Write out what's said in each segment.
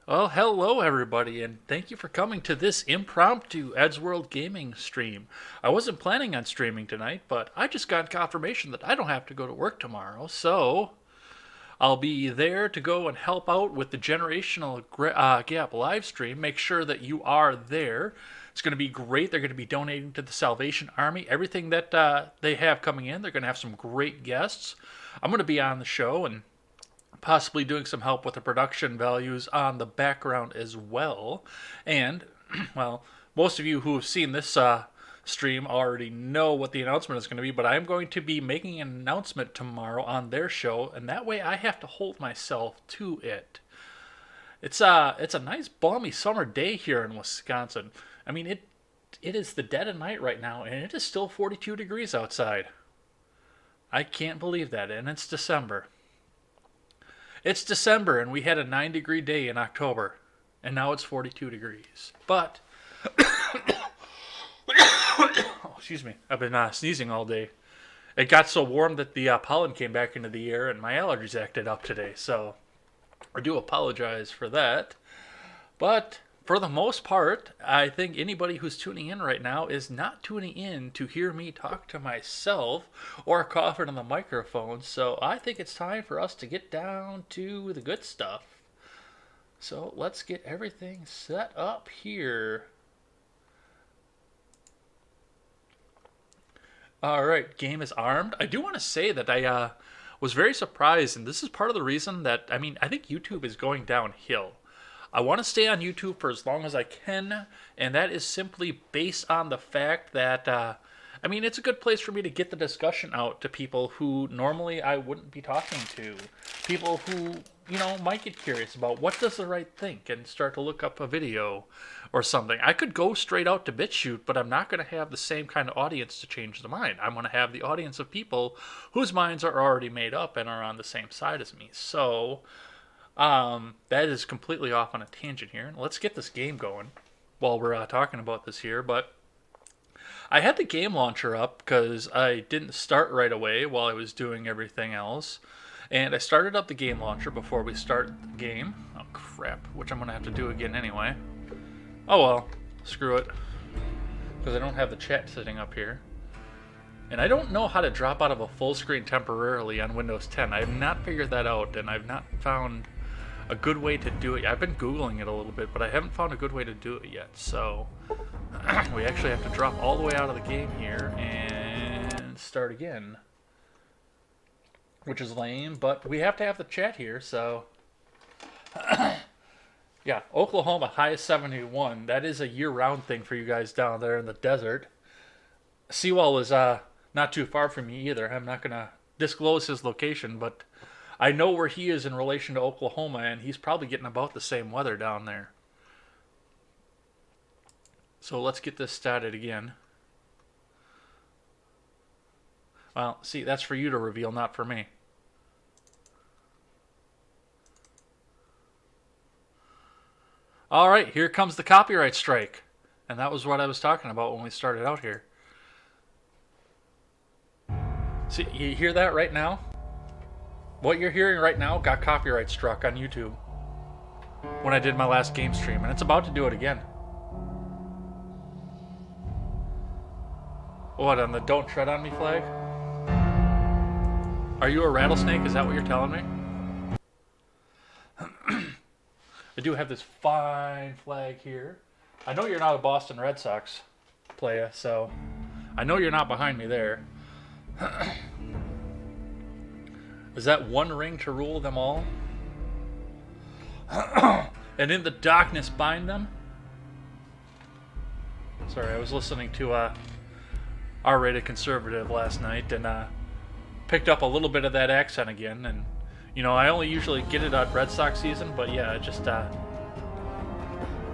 Well, hello everybody, and thank you for coming to this impromptu Eddsworld Gaming stream. I wasn't planning on streaming tonight, but I just got confirmation that I don't have to go to work tomorrow, so I'll be there to go and help out with the Generational Gap live stream. Make sure that you are there. It's going to be great. They're going to be donating to the Salvation Army. Everything that they have coming in, they're going to have some great guests. I'm going to be on the show and possibly doing some help with the production values on the background as well. And, well, most of you who have seen this stream already know what the announcement is going to be, but I'm going to be making an announcement tomorrow on their show, and that way I have to hold myself to it. It's a nice balmy summer day here in Wisconsin. I mean, it is the dead of night right now, and it is still 42 degrees outside. I can't believe that, and it's December. It's December, and we had a 9-degree day in October, and now it's 42 degrees. But, oh, excuse me, I've been sneezing all day. It got so warm that the pollen came back into the air, and my allergies acted up today, so I do apologize for that. But for the most part, I think anybody who's tuning in right now is not tuning in to hear me talk to myself or cough into the microphone. So I think it's time for us to get down to the good stuff. So let's get everything set up here. All right, game is armed. I do want to say that I was very surprised, and this is part of the reason that, I mean, I think YouTube is going downhill. I want to stay on YouTube for as long as I can, and that is simply based on the fact that, I mean, it's a good place for me to get the discussion out to people who normally I wouldn't be talking to. People who, you know, might get curious about what does the right think and start to look up a video or something. I could go straight out to BitChute, but I'm not going to have the same kind of audience to change the mind. I'm going to have the audience of people whose minds are already made up and are on the same side as me. So, that is completely off on a tangent here. Let's get this game going while we're talking about this here. But I had the game launcher up because I didn't start right away while I was doing everything else. And I started up the game launcher before we start the game. Oh, crap. Which I'm going to have to do again anyway. Oh, well. Screw it. Because I don't have the chat sitting up here. And I don't know how to drop out of a full screen temporarily on Windows 10. I have not figured that out, and I've not found a good way to do it. I've been Googling it a little bit, but I haven't found a good way to do it yet. So we actually have to drop all the way out of the game here and start again. Which is lame, but we have to have the chat here, so... Yeah, Oklahoma, high of 71. That is a year-round thing for you guys down there in the desert. Sewell is not too far from me either. I'm not going to disclose his location, but I know where he is in relation to Oklahoma, and he's probably getting about the same weather down there. So let's get this started again. Well, see, that's for you to reveal, not for me. All right, here comes the copyright strike. And that was what I was talking about when we started out here. See, you hear that right now? What you're hearing right now got copyright struck on YouTube when I did my last game stream, and it's about to do it again. What, on the Don't Tread on Me flag? Are you a rattlesnake? Is that what you're telling me? I do have this fine flag here. I know you're not a Boston Red Sox player, so I know you're not behind me there. Is that one ring to rule them all? And in the darkness bind them? Sorry, I was listening to R-rated conservative last night and picked up a little bit of that accent again. And you know, I only usually get it at Red Sox season, but yeah, it just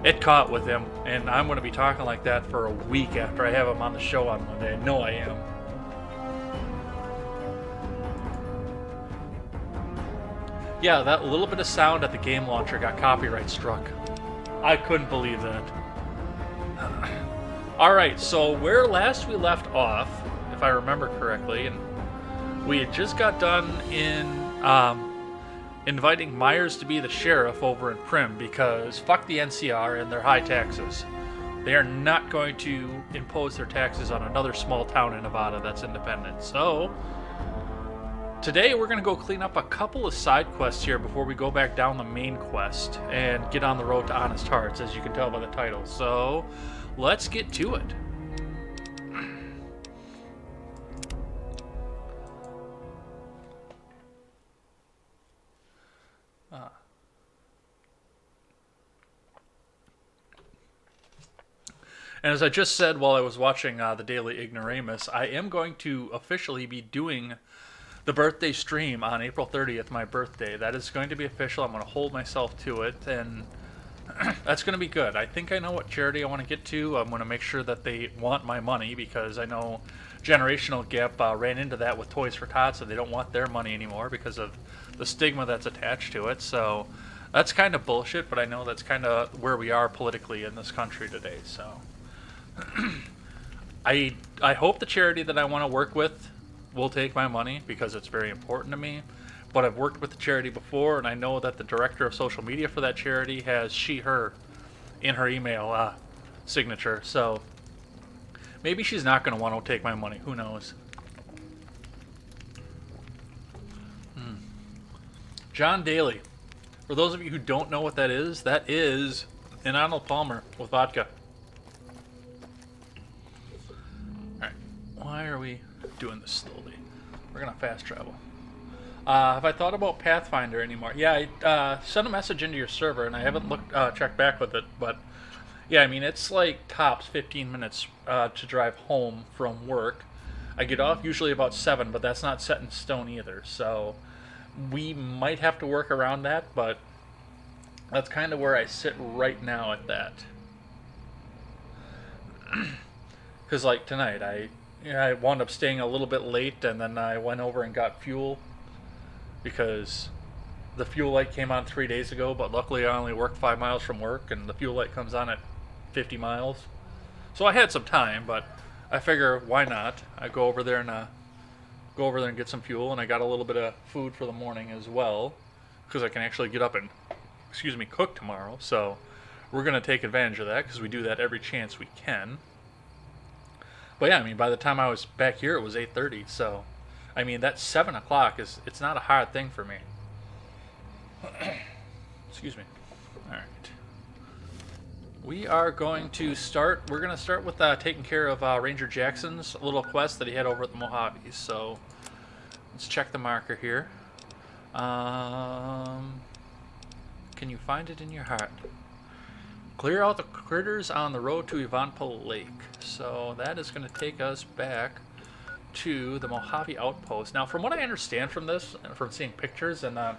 it caught with him, and I'm going to be talking like that for a week after I have him on the show on Monday. I know I am. Yeah, that little bit of sound at the game launcher got copyright struck. I couldn't believe that. Alright, so where last we left off, if I remember correctly, and we had just got done in inviting Myers to be the sheriff over in Primm because fuck the NCR and their high taxes. They are not going to impose their taxes on another small town in Nevada that's independent. So today we're going to go clean up a couple of side quests here before we go back down the main quest and get on the road to Honest Hearts, as you can tell by the title. So let's get to it. And as I just said while I was watching the Daily Ignoramus, I am going to officially be doing the birthday stream on April 30th, my birthday. That is going to be official. I'm going to hold myself to it, and that's going to be good. I think I know what charity I want to get to. I'm going to make sure that they want my money because I know Generational Gap ran into that with Toys for Tots, and they don't want their money anymore because of the stigma that's attached to it. So that's kind of bullshit, but I know that's kind of where we are politically in this country today. So I hope the charity that I want to work with will take my money because it's very important to me. But I've worked with the charity before, and I know that the director of social media for that charity has she/her in her email signature. So maybe she's not going to want to take my money. Who knows? John Daly. For those of you who don't know what that is an Arnold Palmer with vodka. Alright, why are we doing this slowly? We're gonna fast travel. Have I thought about Pathfinder anymore? Yeah, I sent a message into your server, and I haven't checked back with it, but yeah, I mean, it's like tops 15 minutes to drive home from work. I get off usually about 7, but that's not set in stone either, so we might have to work around that, but that's kind of where I sit right now at that. Because like tonight, I wound up staying a little bit late, and then I went over and got fuel because the fuel light came on 3 days ago, but luckily I only worked 5 miles from work, and the fuel light comes on at 50 miles. So I had some time, but I figure why not? I go over there and get some fuel, and I got a little bit of food for the morning as well, because I can actually get up and cook tomorrow. So we're gonna take advantage of that because we do that every chance we can. But yeah, I mean, by the time I was back here, it was 8:30. So I mean, that 7 o'clock it's not a hard thing for me. Excuse me. All right. We're going to start with taking care of Ranger Jackson's little quest that he had over at the Mojave. So let's check the marker here. Can you find it in your heart? Clear out the critters on the road to Ivanpah Lake. So that is going to take us back to the Mojave Outpost. Now, from what I understand from this, and from seeing pictures, and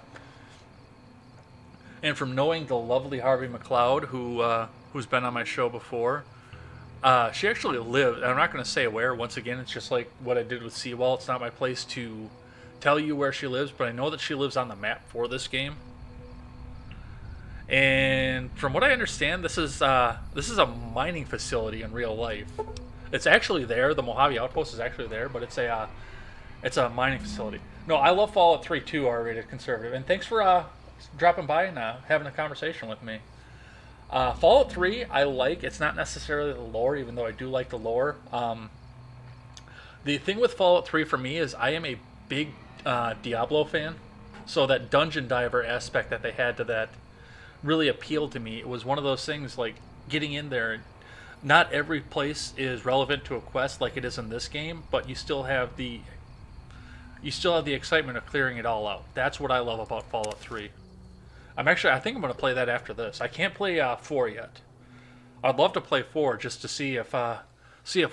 from knowing the lovely Harvey McLeod, who's been on my show before, she actually lived. I'm not going to say where. Once again, it's just like what I did with Seawall. It's not my place to tell you where she lives, but I know that she lives on the map for this game. And from what I understand, this is a mining facility in real life. It's actually there. The Mojave Outpost is actually there, but it's a mining facility. No, I love Fallout 3 too, R-rated conservative, and thanks for dropping by and having a conversation with me. Fallout 3, I like. It's not necessarily the lore, even though I do like the lore. The thing with Fallout 3 for me is I am a big Diablo fan, so that dungeon diver aspect that they had to that really appealed to me. It was one of those things like getting in there. Not every place is relevant to a quest like it is in this game, but you still have the excitement of clearing it all out. That's what I love about Fallout 3. I think I'm going to play that after this. I can't play 4 yet. I'd love to play 4 just to see if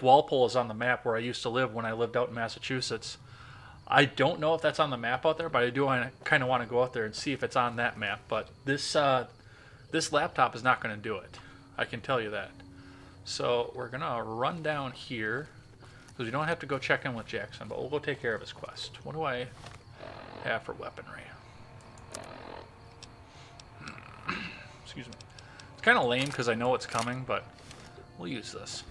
Walpole is on the map where I used to live when I lived out in Massachusetts. I don't know if that's on the map out there, but I do kind of want to go out there and see if it's on that map. But this laptop is not going to do it. I can tell you that. So we're going to run down here, because we don't have to go check in with Jackson, but we'll go take care of his quest. What do I have for weaponry? Excuse me. It's kind of lame because I know it's coming, but we'll use this.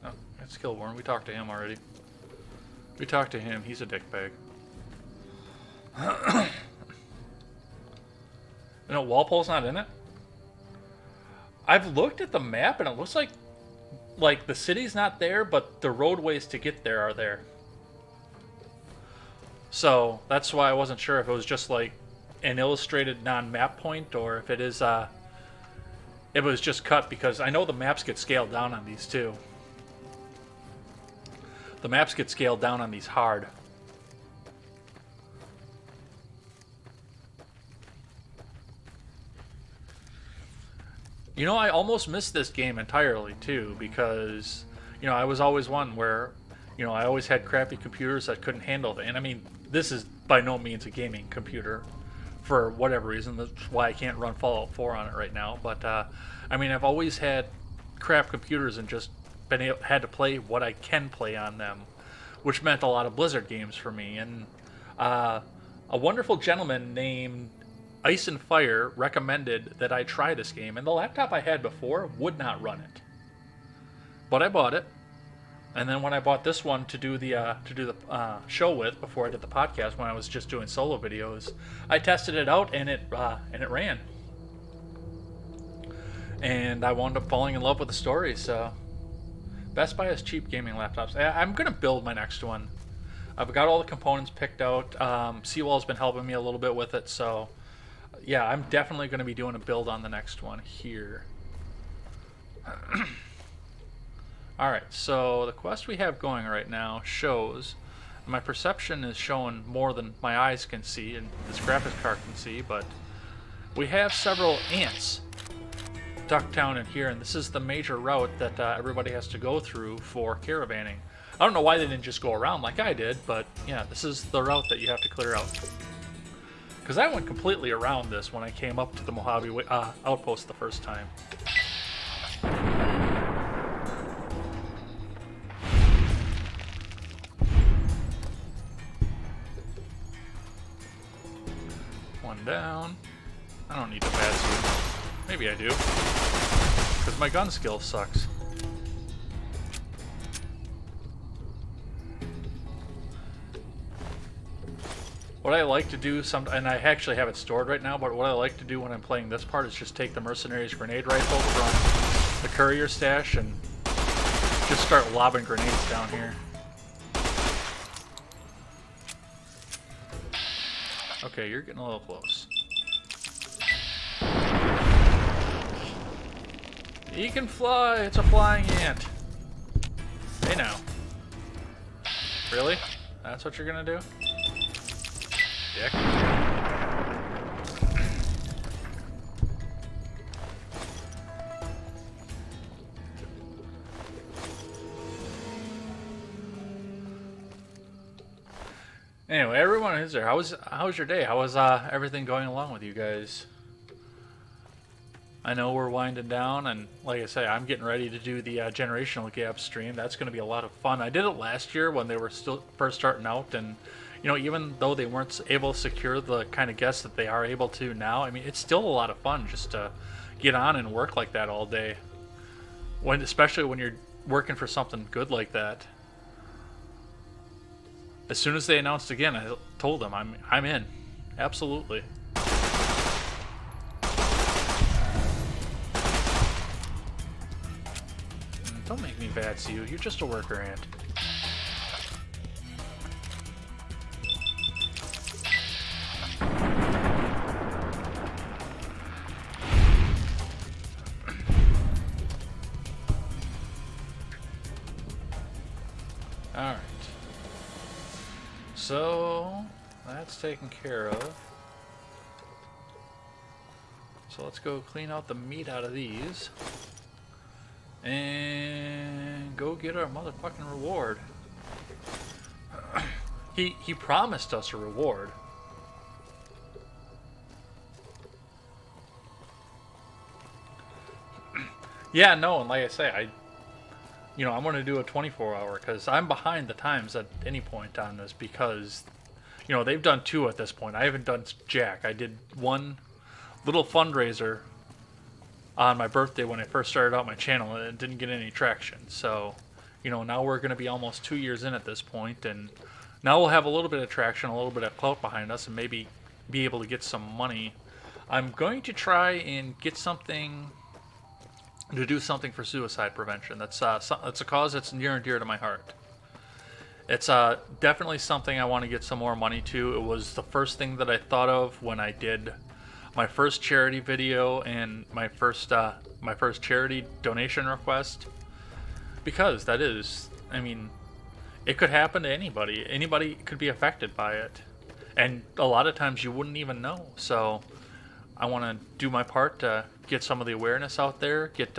Oh, that's Killborn. We talked to him already. We talked to him. He's a dickbag. You know, Walpole's not in it. I've looked at the map and it looks like the city's not there, but the roadways to get there are there. So that's why I wasn't sure if it was just like an illustrated non-map point, or if it was just cut, because I know the maps get scaled down on these too. The maps get scaled down on these hard. You know, I almost missed this game entirely, too, because, you know, I was always one where, you know, I always had crappy computers that couldn't handle it. And, I mean, this is by no means a gaming computer, for whatever reason. That's why I can't run Fallout 4 on it right now. But, I mean, I've always had crap computers and just had to play what I can play on them, which meant a lot of Blizzard games for me. And a wonderful gentleman named Ice and Fire recommended that I try this game, and the laptop I had before would not run it. But I bought it, and then when I bought this one to do the show with before I did the podcast, when I was just doing solo videos, I tested it out and it ran. And I wound up falling in love with the story. So Best Buy has cheap gaming laptops. I'm going to build my next one. I've got all the components picked out. Seawall's been helping me a little bit with it, so yeah, I'm definitely going to be doing a build on the next one here. Alright, so the quest we have going right now shows, my perception is showing more than my eyes can see and this graphics card can see, but we have several ants tucked down in here, and this is the major route that everybody has to go through for caravanning. I don't know why they didn't just go around like I did, but yeah, this is the route that you have to clear out. Because I went completely around this when I came up to the Mojave outpost the first time. One down. I don't need to bad suit. Maybe I do. Because my gun skill sucks. What I like to do, and I actually have it stored right now, but what I like to do when I'm playing this part is just take the Mercenaries grenade rifle from the courier stash and just start lobbing grenades down here. Okay, you're getting a little close. He can fly! It's a flying ant! Hey now. Really? That's what you're gonna do? Dick. Anyway, everyone who's there, how's your day? How was everything going along with you guys? I know we're winding down, and like I say, I'm getting ready to do the Generational Gap stream. That's going to be a lot of fun. I did it last year when they were still first starting out, and you know, even though they weren't able to secure the kind of guests that they are able to now, I mean, it's still a lot of fun just to get on and work like that all day. Especially when you're working for something good like that. As soon as they announced again, I told them I'm in. Absolutely. Don't make me bad to you. You're just a worker ant. Alright. So, that's taken care of. So let's go clean out the meat out of these. And go get our motherfucking reward. He promised us a reward. Yeah, no, and like I say, I'm going to do a 24-hour because I'm behind the times at any point on this because, they've done 2 at this point. I haven't done jack. I did one little fundraiser on my birthday when I first started out my channel, and it didn't get any traction. So, now we're going to be almost 2 years in at this point, and now we'll have a little bit of traction, a little bit of clout behind us, and maybe be able to get some money. I'm going to try and get something to do something for suicide prevention. That's a cause that's near and dear to my heart. It's definitely something I want to get some more money to. It was the first thing that I thought of when I did my first charity video and my first charity donation request, because that is, it could happen to anybody. Anybody could be affected by it, and a lot of times you wouldn't even know. So I want to do my part to get some of the awareness out there, get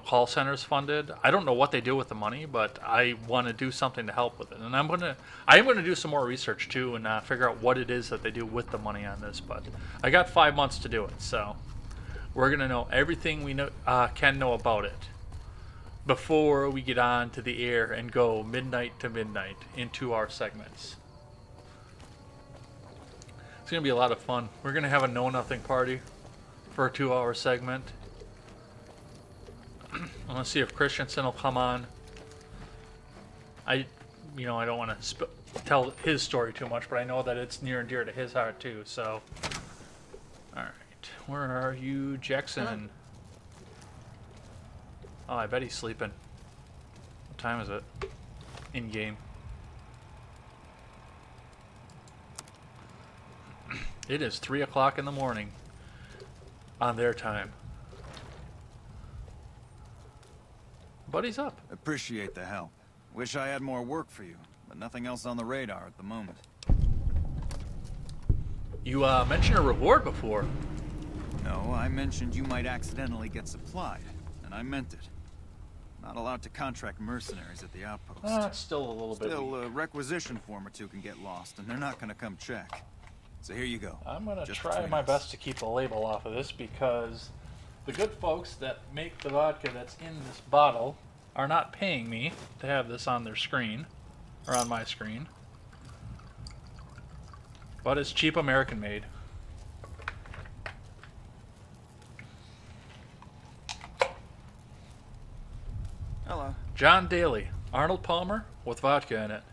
call centers funded. I don't know what they do with the money, but I want to do something to help with it. And I am going to do some more research too and figure out what it is that they do with the money on this. But I got 5 months to do it, so we're going to know everything we can know about it before we get on to the air and go midnight to midnight into our segments. It's going to be a lot of fun. We're going to have a know-nothing party for a 2-hour segment. I want to see if Christensen will come on. I don't want to tell his story too much, but I know that it's near and dear to his heart too, so. Alright, where are you, Jackson? Oh, I bet he's sleeping. What time is it? In game. It is 3 o'clock in the morning on their time. Buddy's up. Appreciate the help. Wish I had more work for you, but nothing else on the radar at the moment. You mentioned a reward before. No, I mentioned you might accidentally get supplied, and I meant it. Not allowed to contract mercenaries at the outpost. It's still a little bit. Still, a requisition form or two can get lost, and they're not going to come check. So here you go. I'm going to Just try between my us. best to keep the label off of this because the good folks that make the vodka that's in this bottle are not paying me to have this on their screen, or on my screen. But it's cheap American made. Hello. John Daly, Arnold Palmer with vodka in it.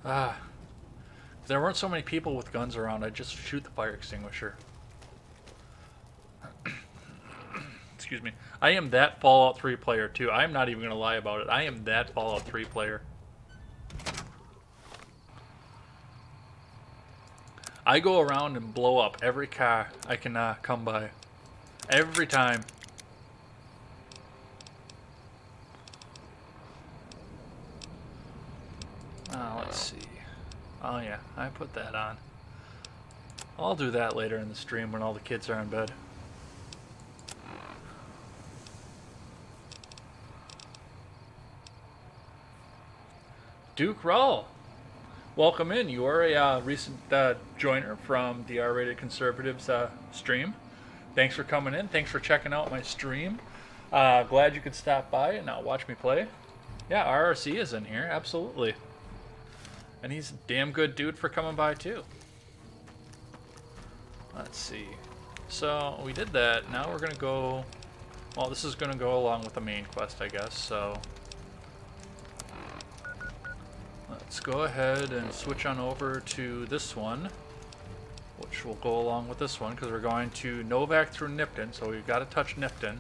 If there weren't so many people with guns around, I'd just shoot the fire extinguisher. Excuse me. I am that Fallout 3 player too. I am not even going to lie about it. I am that Fallout 3 player. I go around and blow up every car I can come by. Every time. Let's see. Oh yeah, I put that on. I'll do that later in the stream when all the kids are in bed. Duke Rawl, welcome in. You are a recent joiner from the R-Rated Conservatives stream. Thanks for coming in. Thanks for checking out my stream. Glad you could stop by and watch me play. Yeah, RRC is in here, absolutely. And he's a damn good dude for coming by too. Let's see. So we did that. Now we're gonna go. Well, this is gonna go along with the main quest, I guess. So let's go ahead and switch on over to this one, which will go along with this one because we're going to Novak through Nipton. So we've got to touch Nipton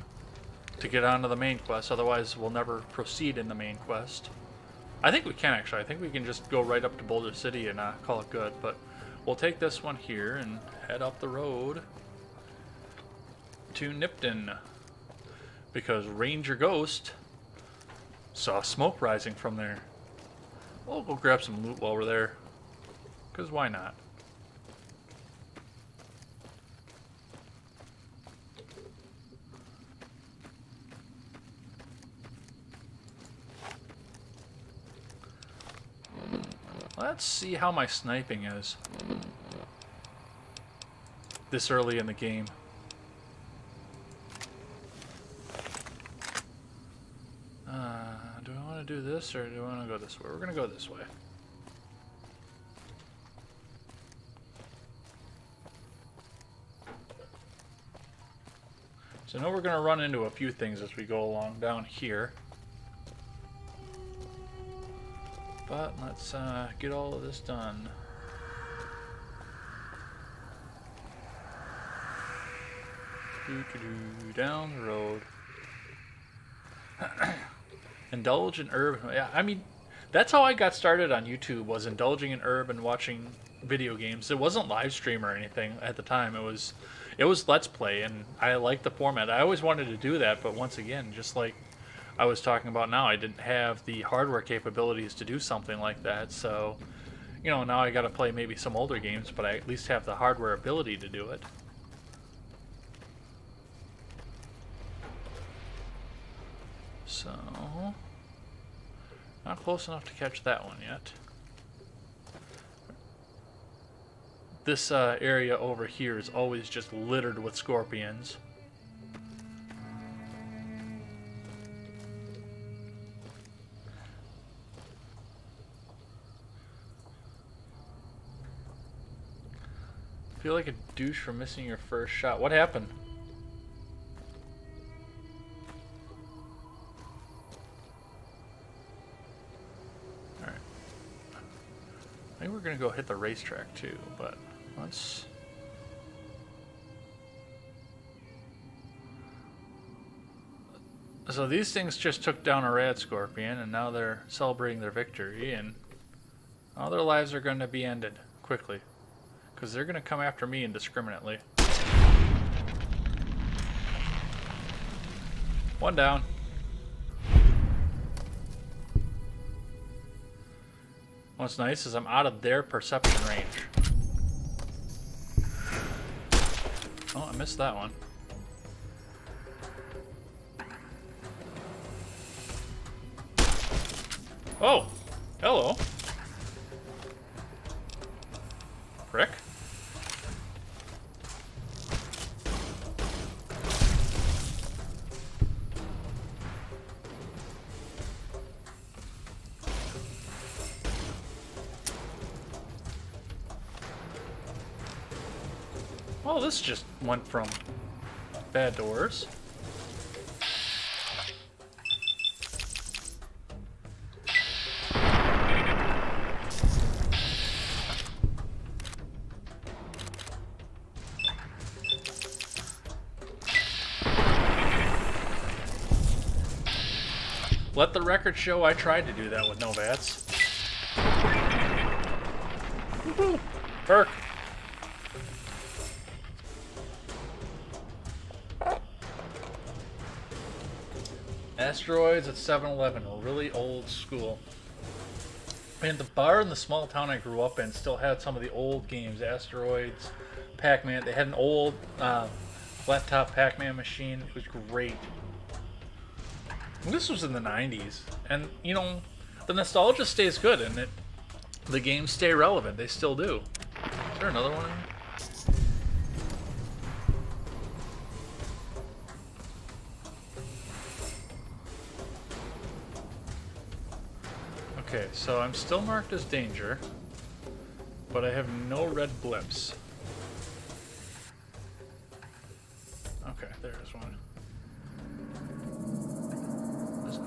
to get onto the main quest. Otherwise, we'll never proceed in the main quest. I think we can actually. I think we can just go right up to Boulder City and call it good. But we'll take this one here and head up the road to Nipton because Ranger Ghost saw smoke rising from there. We'll go grab some loot while we're there because why not? Let's see how my sniping is this early in the game. Do I want to do this or do I want to go this way? We're going to go this way. So now we're going to run into a few things as we go along down here. But let's get all of this done. Down the road. Indulge in herb. Yeah, I mean, that's how I got started on YouTube, was indulging in herb and watching video games. It wasn't live stream or anything at the time. It was Let's Play, and I liked the format. I always wanted to do that, but once again, just like I was talking about now, I didn't have the hardware capabilities to do something like that. So, you know, now I got to play maybe some older games, but I at least have the hardware ability to do it. So, not close enough to catch that one yet. This area over here is always just littered with scorpions. Feel like a douche for missing your first shot. What happened? Alright. I think we're gonna go hit the racetrack too, but let's... So these things just took down a rad scorpion, and now they're celebrating their victory, and all their lives are going to be ended quickly, because they're going to come after me indiscriminately. One down. What's nice is I'm out of their perception range. Oh, I missed that one. Oh, hello. Frick. Well, this just went from bad to worse. Let the record show I tried to do that with no VATS. Woohoo! Perk! Asteroids at 7-Eleven, really old school. And the bar in the small town I grew up in still had some of the old games. Asteroids, Pac-Man. They had an old flat top Pac-Man machine. It was great. This was in the 90s, and you know, the nostalgia stays good, and the games stay relevant. They still do. Is there another one in here? Okay, so I'm still marked as danger, but I have no red blips. Okay, there's one.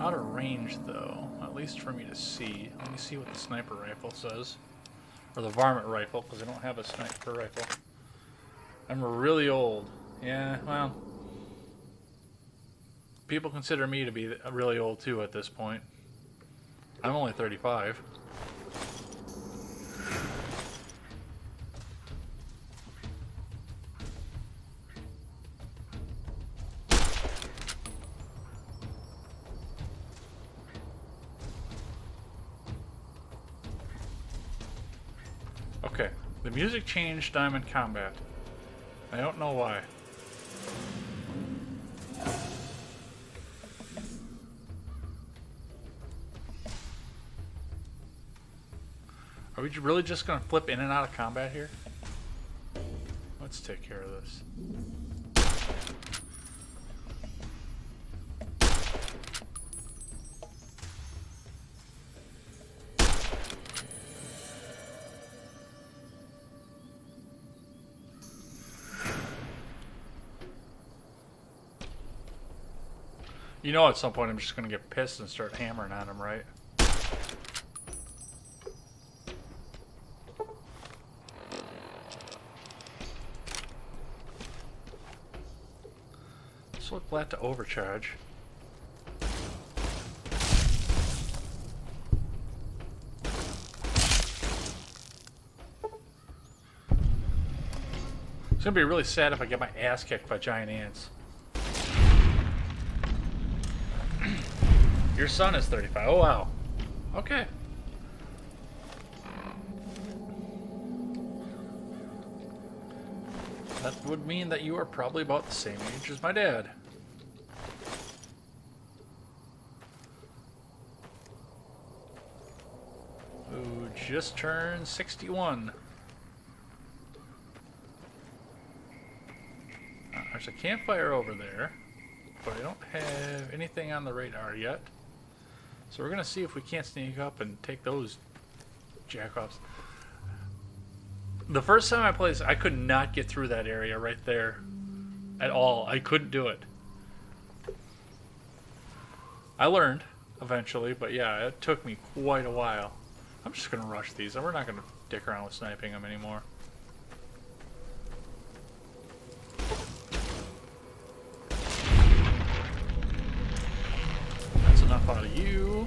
Out of range, though, at least for me to see. Let me see what the sniper rifle says. Or the varmint rifle, because I don't have a sniper rifle. I'm really old. Yeah, well. People consider me to be really old, too, at this point. I'm only 35. Okay, the music changed Diamond Combat. I don't know why. Are we really just gonna flip in and out of combat here? Let's take care of this. You know at some point I'm just going to get pissed and start hammering on him, right? Let's look flat to overcharge. It's going to be really sad if I get my ass kicked by giant ants. Your son is 35. Oh, wow. Okay. That would mean that you are probably about the same age as my dad. Who just turned 61. There's a campfire over there, but I don't have anything on the radar yet. So we're going to see if we can't sneak up and take those jackoffs. The first time I played this, I could not get through that area right there at all. I couldn't do it. I learned eventually, but yeah, it took me quite a while. I'm just going to rush these. We're not going to dick around with sniping them anymore. enough out of you.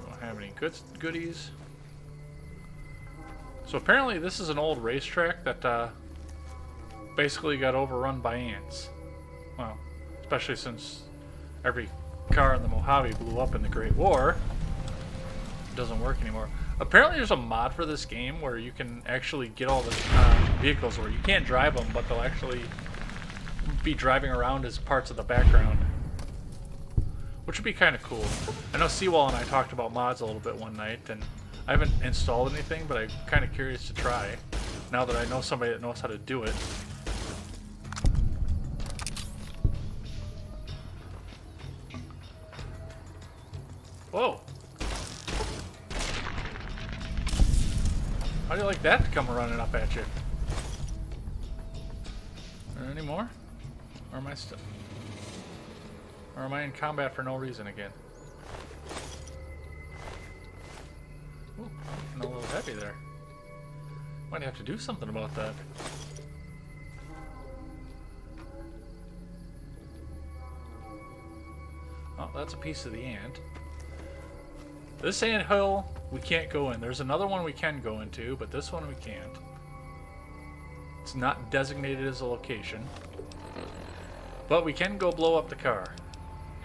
Don't have any goodies. So apparently this is an old racetrack that basically got overrun by ants. Well, especially since every car in the Mojave blew up in the Great War. It doesn't work anymore. Apparently there's a mod for this game where you can actually get all the vehicles where you can't drive them, but they'll actually be driving around as parts of the background, which would be kind of cool. I know Seawall and I talked about mods a little bit one night, and I haven't installed anything, but I'm kind of curious to try now that I know somebody that knows how to do it. Whoa. How do you like that to come running up at you? Any more? Or am I still... Or am I in combat for no reason again? Ooh, I'm getting a little heavy there. Might have to do something about that. Oh, that's a piece of the ant. This ant hill we can't go in. There's another one we can go into, but this one we can't. It's not designated as a location. But we can go blow up the car.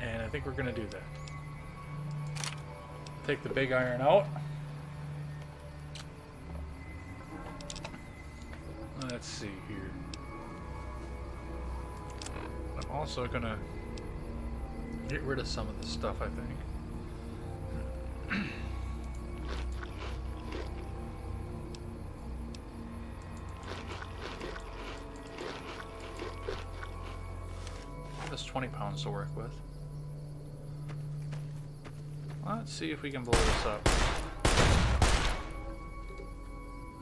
And I think we're going to do that. Take the big iron out. Let's see here. I'm also going to get rid of some of this stuff, I think. That's 20 pounds to work with. Let's see if we can blow this up.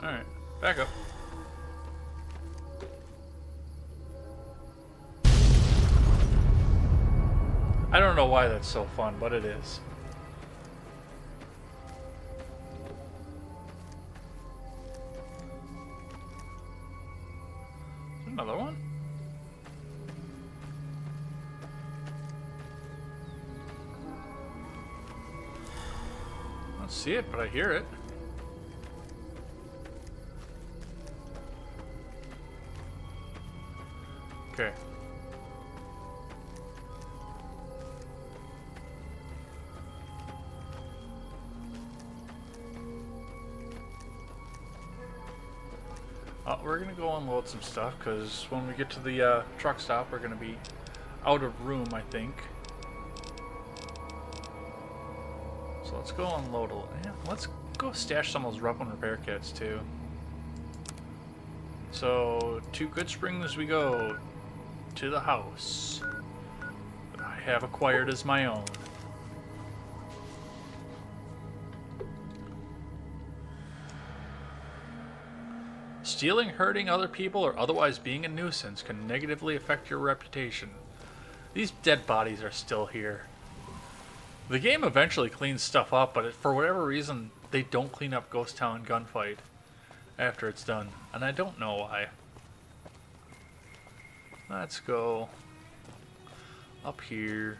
Alright, back up. I don't know why that's so fun, but it is. Another one? I don't see it, but I hear it. Okay. We're gonna go unload some stuff because when we get to the truck stop, we're gonna be out of room, I think. So let's go unload a little. Yeah, let's go stash some of those weapon repair kits too. So to Goodsprings we go, to the house that I have acquired as my own. Stealing, hurting other people, or otherwise being a nuisance can negatively affect your reputation. These dead bodies are still here. The game eventually cleans stuff up, but for whatever reason, they don't clean up Ghost Town Gunfight after it's done, and I don't know why. Let's go up here.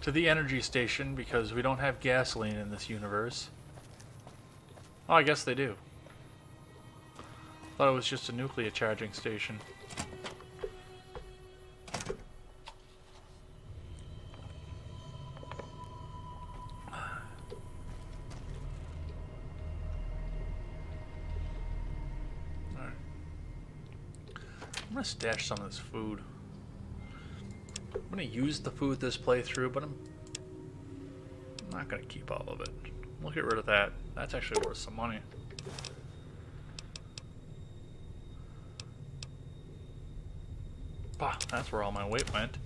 To the energy station, because we don't have gasoline in this universe. Oh, I guess they do. Thought it was just a nuclear charging station. Alright. I'm gonna stash some of this food. I'm going to use the food this playthrough, but I'm not going to keep all of it. We'll get rid of that. That's actually worth some money. Bah, that's where all my weight went.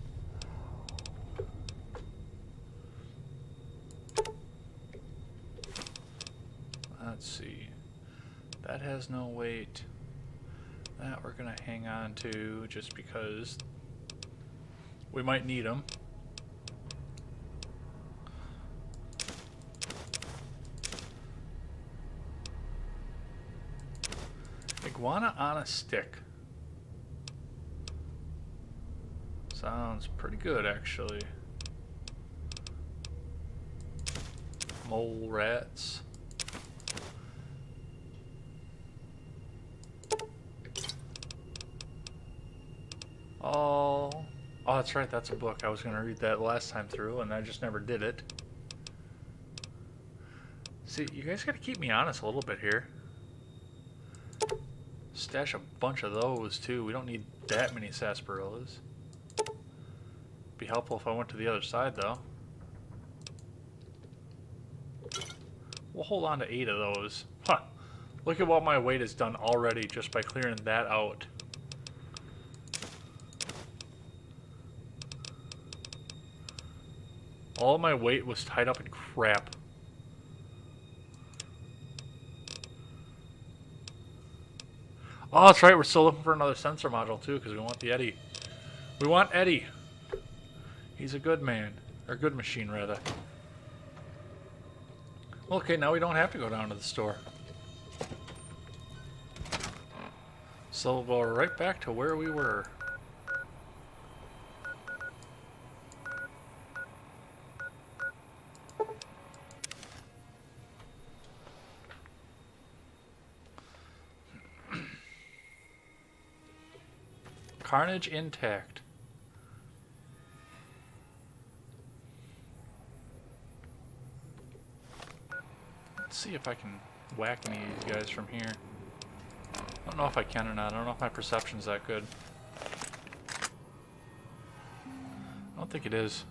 Let's see. That has no weight. That we're going to hang on to just because we might need them. Iguana on a stick. Sounds pretty good, actually. Mole rats. Oh, that's right. That's a book. I was going to read that last time through, and I just never did it. See, you guys got to keep me honest a little bit here. Stash a bunch of those, too. We don't need that many sarsaparillas. Be helpful if I went to the other side, though. We'll hold on to 8 of those. Huh. Look at what my weight has done already just by clearing that out. All of my weight was tied up in crap. Oh, that's right. We're still looking for another sensor module, too, because we want the Eddie. We want Eddie. He's a good man. Or good machine, rather. Okay, now we don't have to go down to the store. So we'll go right back to where we were. Carnage intact. Let's see if I can whack any of these guys from here. I don't know if I can or not. I don't know if my perception's that good. I don't think it is.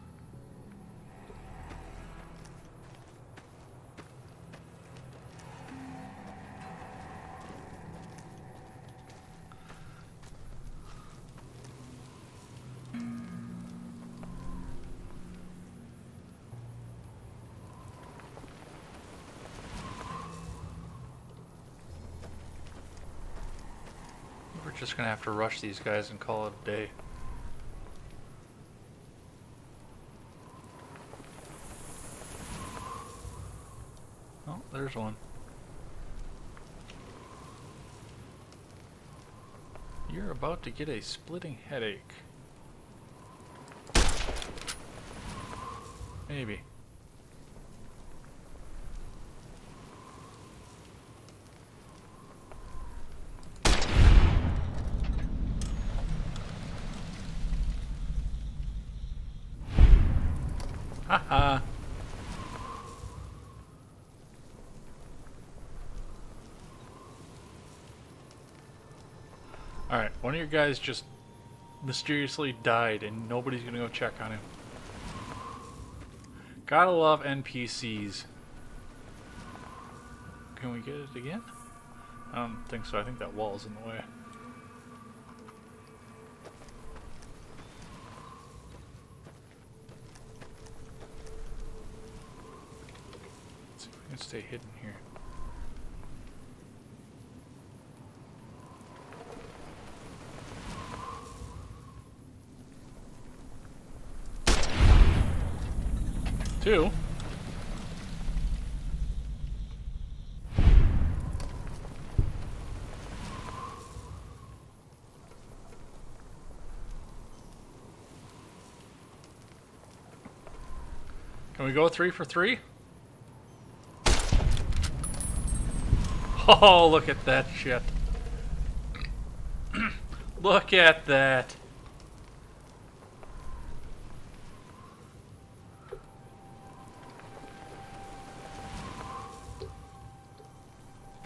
We're just gonna have to rush these guys and call it a day. Oh, there's one. You're about to get a splitting headache. Maybe. Haha. Alright, one of your guys just mysteriously died and nobody's gonna go check on him. Gotta love NPCs. Can we get it again? I don't think so. I think that wall's in the way. Let's see if we can stay hidden here. Two. Can we go 3 for 3? Oh, look at that shit. Look at that.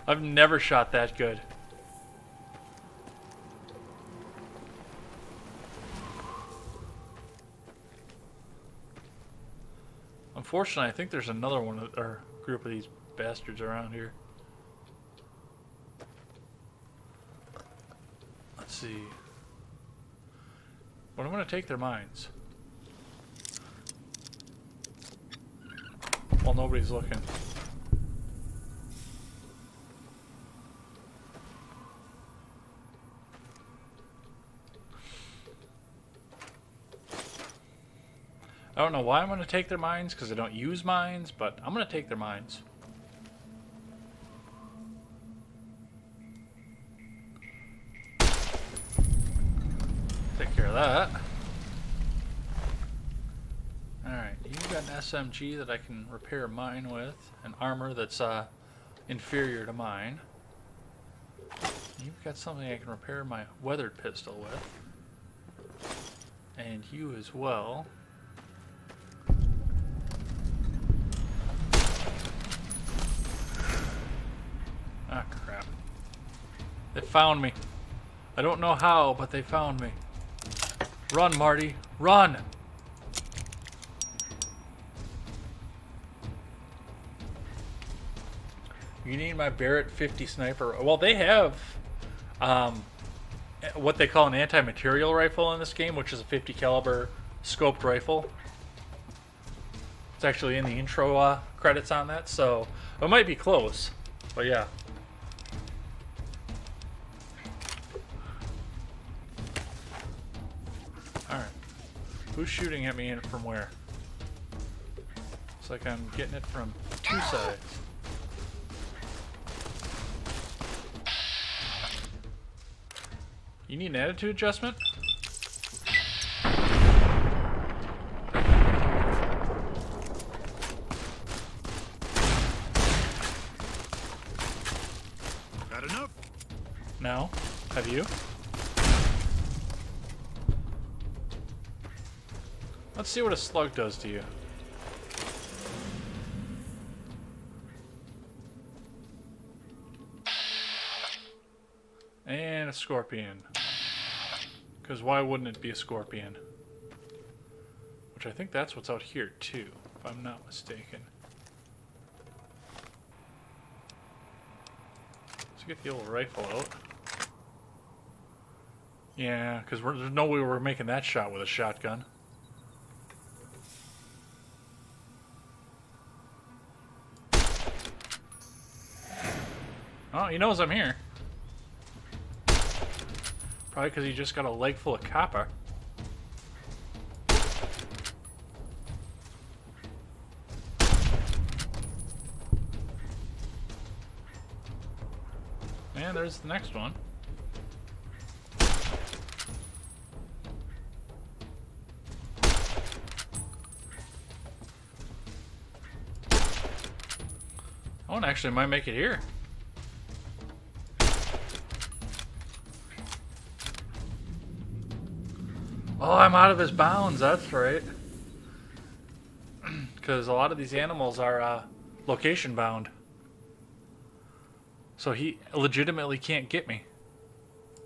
I've never shot that good. Unfortunately, I think there's another one or group of these bastards around here. Let's see. But I'm gonna take their mines. While nobody's looking. I don't know why I'm going to take their mines, because I don't use mines, but I'm going to take their mines. of that. Alright, you've got an SMG that I can repair mine with. An armor that's inferior to mine. You've got something I can repair my weathered pistol with. And you as well. Ah, crap. They found me. I don't know how, but they found me. Run, Marty. Run! You need my Barrett 50 sniper. Well, they have what they call an anti-material rifle in this game, which is a 50 caliber scoped rifle. It's actually in the intro credits on that, so it might be close. But yeah. Alright. Who's shooting at me and from where? Looks like I'm getting it from two sides. You need an attitude adjustment? Got enough? No. Have you? Let's see what a slug does to you. And a scorpion. Because why wouldn't it be a scorpion? Which I think that's what's out here too, if I'm not mistaken. Let's get the old rifle out. Yeah, because there's no way we're making that shot with a shotgun. Oh, he knows I'm here. Probably because he just got a leg full of copper. And there's the next one. That one actually might make it here. Oh, I'm out of his bounds, that's right. Because a lot of these animals are location bound. So he legitimately can't get me.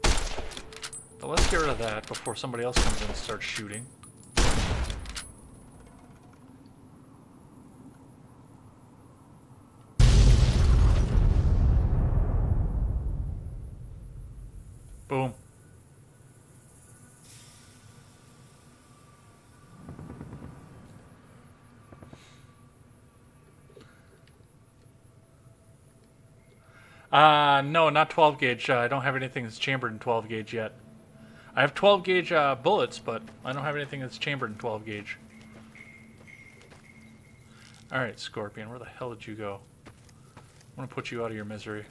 But let's get rid of that before somebody else comes in and starts shooting. Boom. No, not 12 gauge. I don't have anything that's chambered in 12 gauge yet. I have 12 gauge bullets, but I don't have anything that's chambered in 12 gauge. Alright, Scorpion, where the hell did you go? I want to put you out of your misery.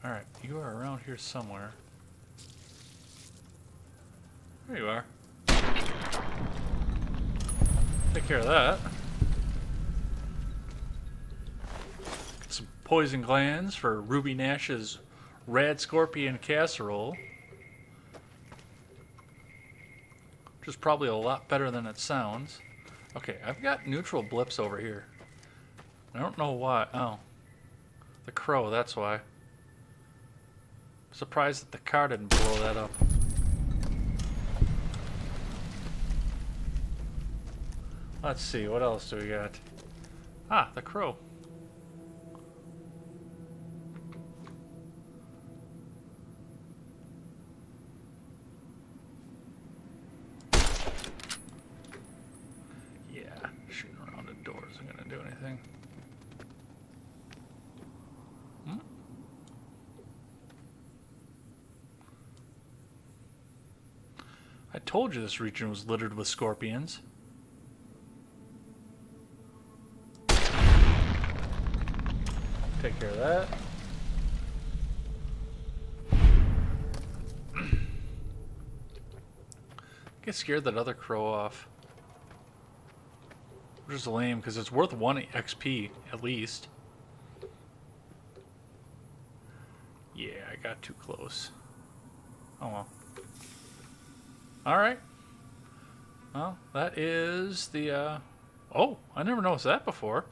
Alright, you are around here somewhere. There you are. Take care of that. Get some poison glands for Ruby Nash's Rad Scorpion casserole. Which is probably a lot better than it sounds. Okay, I've got neutral blips over here. I don't know why. Oh. The crow, that's why. Surprised that the car didn't blow that up. Let's see, what else do we got? Ah, the crow. Yeah, shooting around the door isn't gonna do anything. Hmm? I told you this region was littered with scorpions. Take care of that. I scared that other crow off. Which is lame, because it's worth 1 XP, at least. Yeah, I got too close. Oh well. Alright. Well, that is the, Oh, I never noticed that before.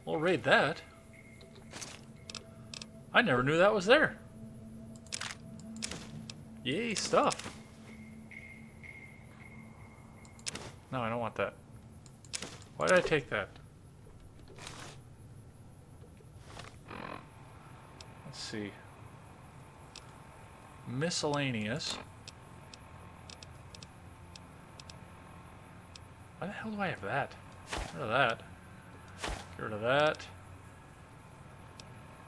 We'll raid that. I never knew that was there. Yay, stuff. No, I don't want that. Why did I take that? Let's see. Miscellaneous. Why the hell do I have that? Get rid of that. Get rid of that.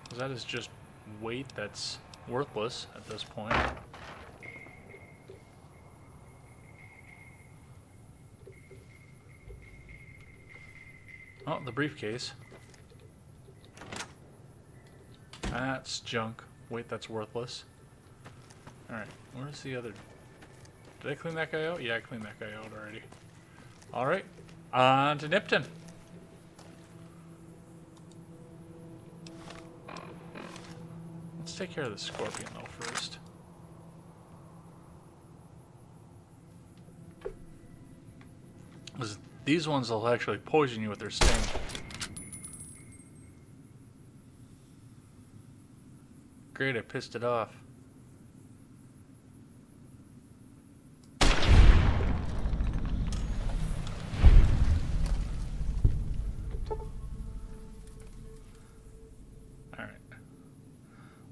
Because that is just weight that's worthless at this point. Oh, the briefcase. That's junk. Weight that's worthless. Alright, where's the other... Did I clean that guy out? Yeah, I cleaned that guy out already. Alright, on to Nipton. Let's take care of the scorpion though first. Because these ones will actually poison you with their sting. Great, I pissed it off.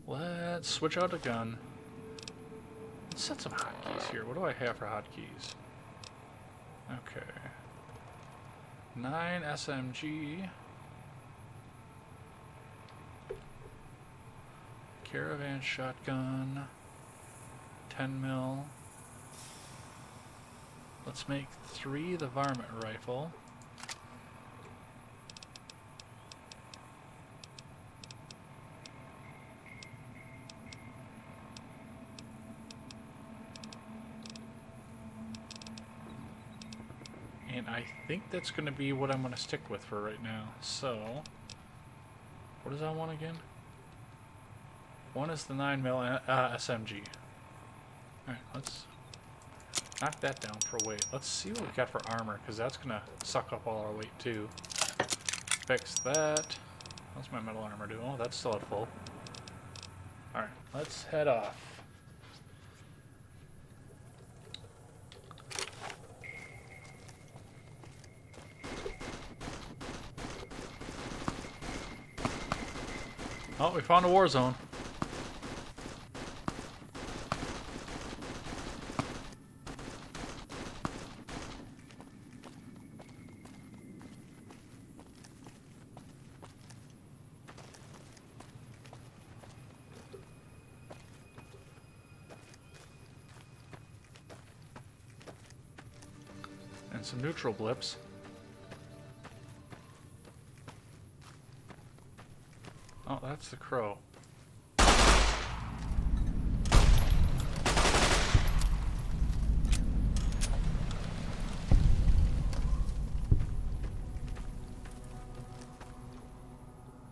Let's switch out a gun. Let's set some hotkeys here. What do I have for hotkeys? Okay. 9 SMG. Caravan shotgun. 10 mil. Let's make 3 the varmint rifle. And I think that's going to be what I'm going to stick with for right now. So, what does that one again? One is the 9mm SMG. Alright, let's knock that down for weight. Let's see what we got for armor, because that's going to suck up all our weight too. Fix that. What's my metal armor do? Oh, that's still at full. Alright, let's head off. Oh, we found a war zone. And some neutral blips. Oh, that's the crow.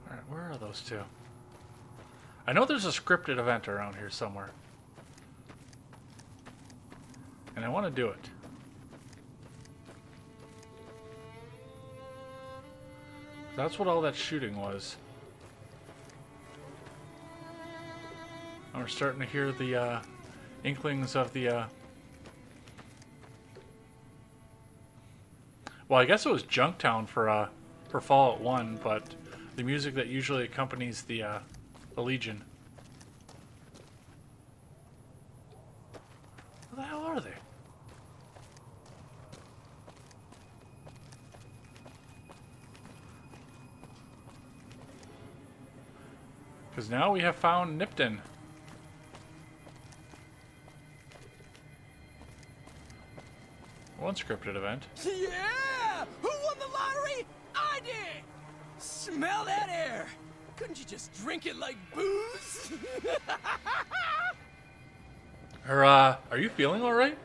Alright, where are those two? I know there's a scripted event around here somewhere. And I want to do it. That's what all that shooting was. And we're starting to hear the inklings of the... Well, I guess it was Junktown for Fallout 1, but the music that usually accompanies the Legion. Where the hell are they? Because now we have found Nipton. One scripted event. Yeah! Who won the lottery? I did! Smell that air! Couldn't you just drink it like booze? Are you feeling all right?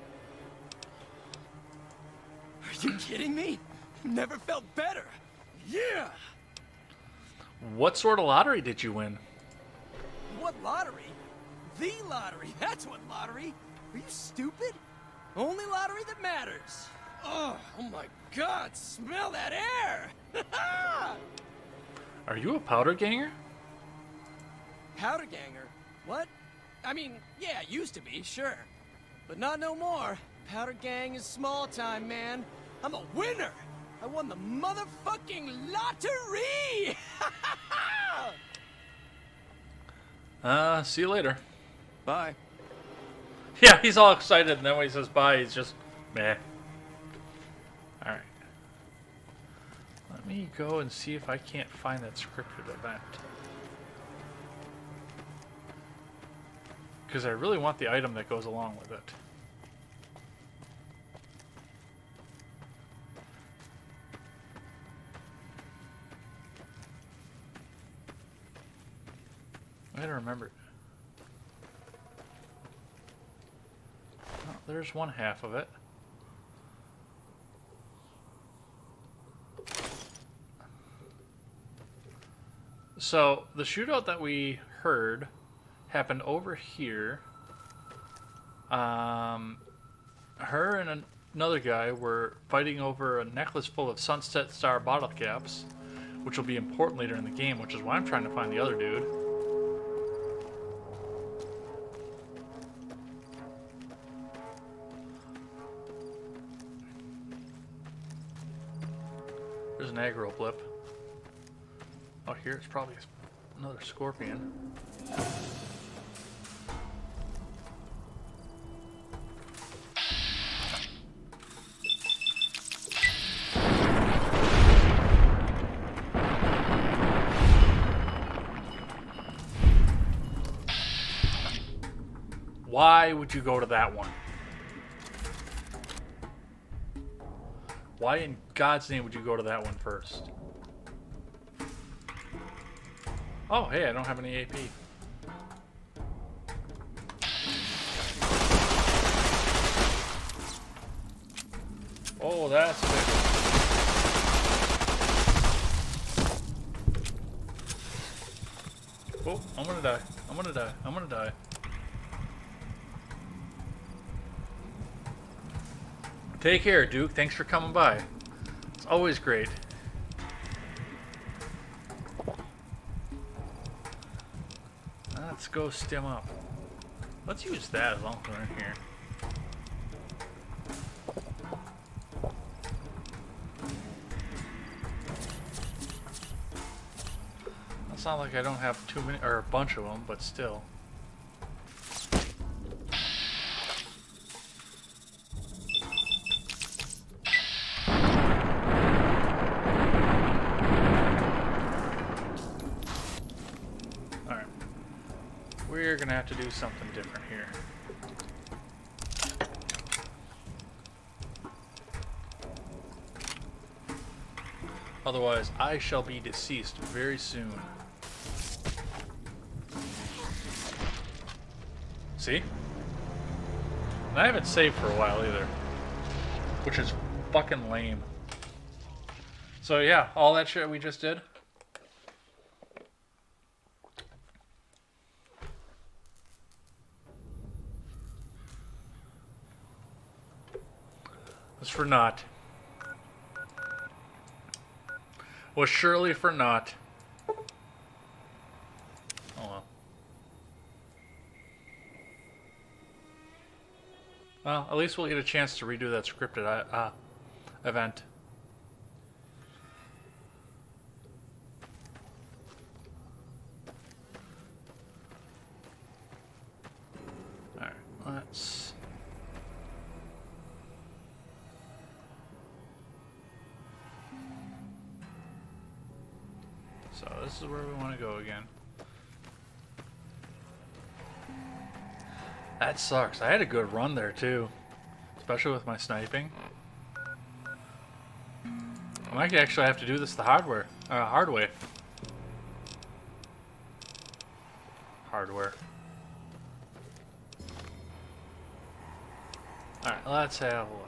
Are you kidding me? Never felt better. Yeah! What sort of lottery did you win? What lottery? The lottery. That's what lottery. Are you stupid? Only lottery that matters. Oh my God! Smell that air! Are you a powder ganger? Powder ganger? What? I mean, yeah, used to be, sure. But not no more. Powder gang is small time, man. I'm a winner! I won the motherfucking lottery! See you later. Bye. Yeah, he's all excited, and then when he says bye, he's just meh. Alright. Let me go and see if I can't find that scripted event. Because I really want the item that goes along with it. I gotta remember. Oh, there's one half of it. So, the shootout that we heard happened over here. Her and another guy were fighting over a necklace full of Sunset Star bottle caps, which will be important later in the game, which is why I'm trying to find the other dude. There's an aggro blip. Oh, here it's probably another scorpion. Why would you go to that one? Why in God's name would you go to that one first? Oh, hey, I don't have any AP. Oh, that's a big one. Oh, I'm gonna die. I'm gonna die. I'm gonna die. Take care, Duke. Thanks for coming by. It's always great. Let's go stim up. Let's use that as long as we're in here. It's not like I don't have too many, or a bunch of them, but still. Alright. We're gonna have to do something different here. Otherwise, I shall be deceased very soon. See? And I haven't saved for a while either. Which is fucking lame. So yeah, all that shit we just did. Was for naught. Was surely for naught. Oh well. Well, at least we'll get a chance to redo that scripted event. Alright, let's... So this is where we want to go again. That sucks. I had a good run there too, especially with my sniping. I might actually have to do this the hard way. Alright, let's have a look.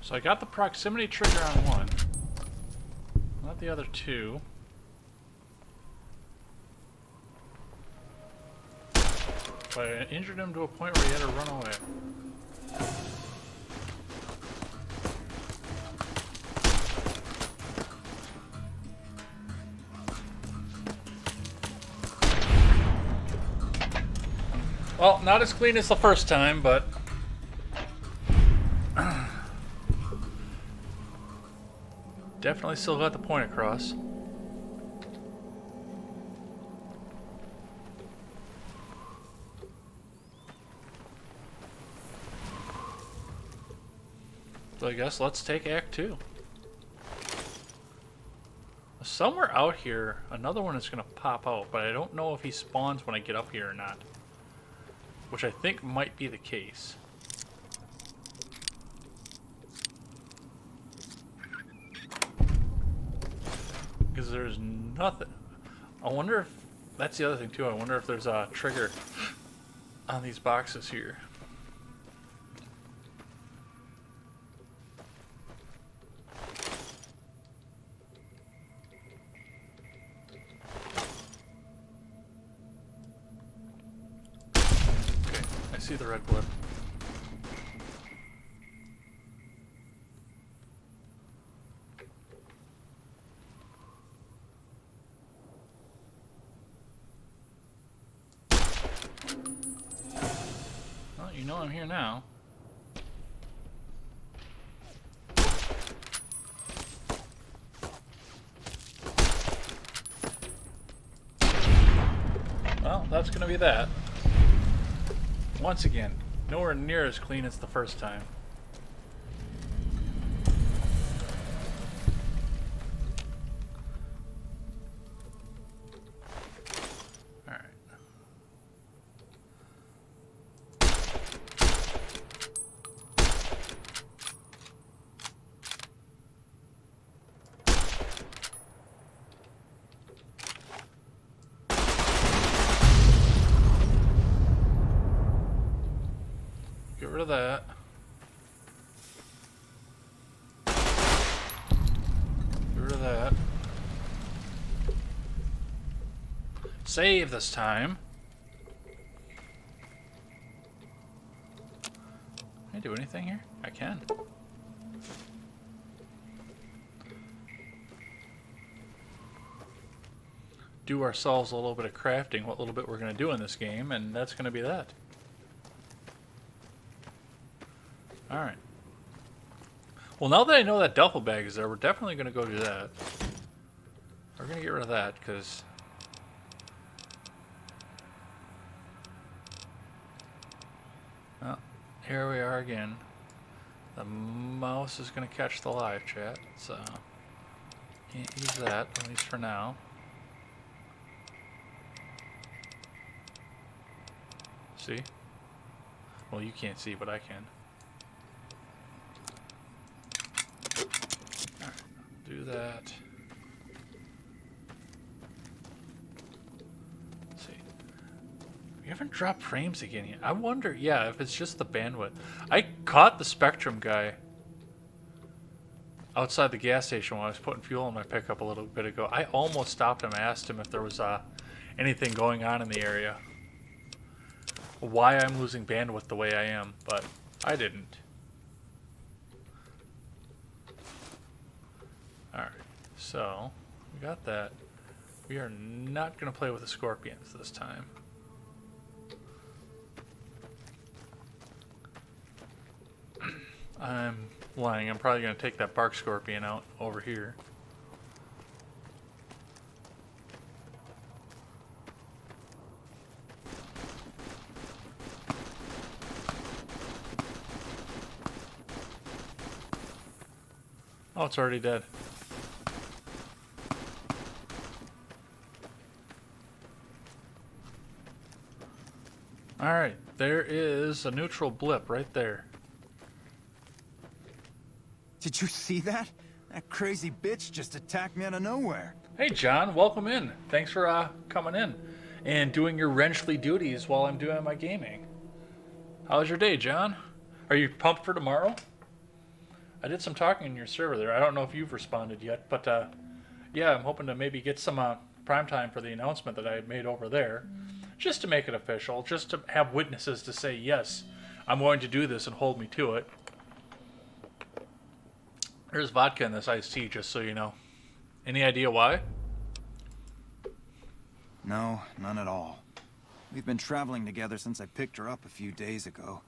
So I got the proximity trigger on one, not the other two. But I injured him to a point where he had to run away. Well, not as clean as the first time, but definitely still got the point across. So I guess let's take Act 2. Somewhere out here, another one is going to pop out, but I don't know if he spawns when I get up here or not. Which I think might be the case. Because there's nothing. I wonder if that's the other thing too. I wonder if there's a trigger on these boxes here. Okay, I see the red blip. Well, you know I'm here now. Well, that's gonna be that. Once again, nowhere near as clean as the first time. Get rid of that. Get rid of that. Save this time. Can I do anything here? I can. Do ourselves a little bit of crafting, what little bit we're going to do in this game, and that's going to be that. Alright. Well, now that I know that duffel bag is there, we're definitely going to go do that. We're going to get rid of that, because... Well, here we are again. The mouse is going to catch the live chat, so... Can't use that, at least for now. See? Well, you can't see, but I can. Alright, do that. Let's see. We haven't dropped frames again yet. I wonder, yeah, if it's just the bandwidth. I caught the Spectrum guy outside the gas station when I was putting fuel in my pickup a little bit ago. I almost stopped him, asked him if there was anything going on in the area. Why I'm losing bandwidth the way I am, but I didn't. Alright, so we got that. We are not going to play with the scorpions this time. I'm lying. I'm probably going to take that bark scorpion out over here. Oh, it's already dead. Alright, there is a neutral blip right there. Did you see that? That crazy bitch just attacked me out of nowhere. Hey John, welcome in. Thanks for coming in and doing your wrenchly duties while I'm doing my gaming. How was your day, John? Are you pumped for tomorrow? I did some talking in your server there. I don't know if you've responded yet, but yeah, I'm hoping to maybe get some prime time for the announcement that I had made over there, just to make it official, just to have witnesses to say, yes, I'm going to do this and hold me to it. There's vodka in this iced tea, just so you know. Any idea why? No, none at all. We've been traveling together since I picked her up a few days ago,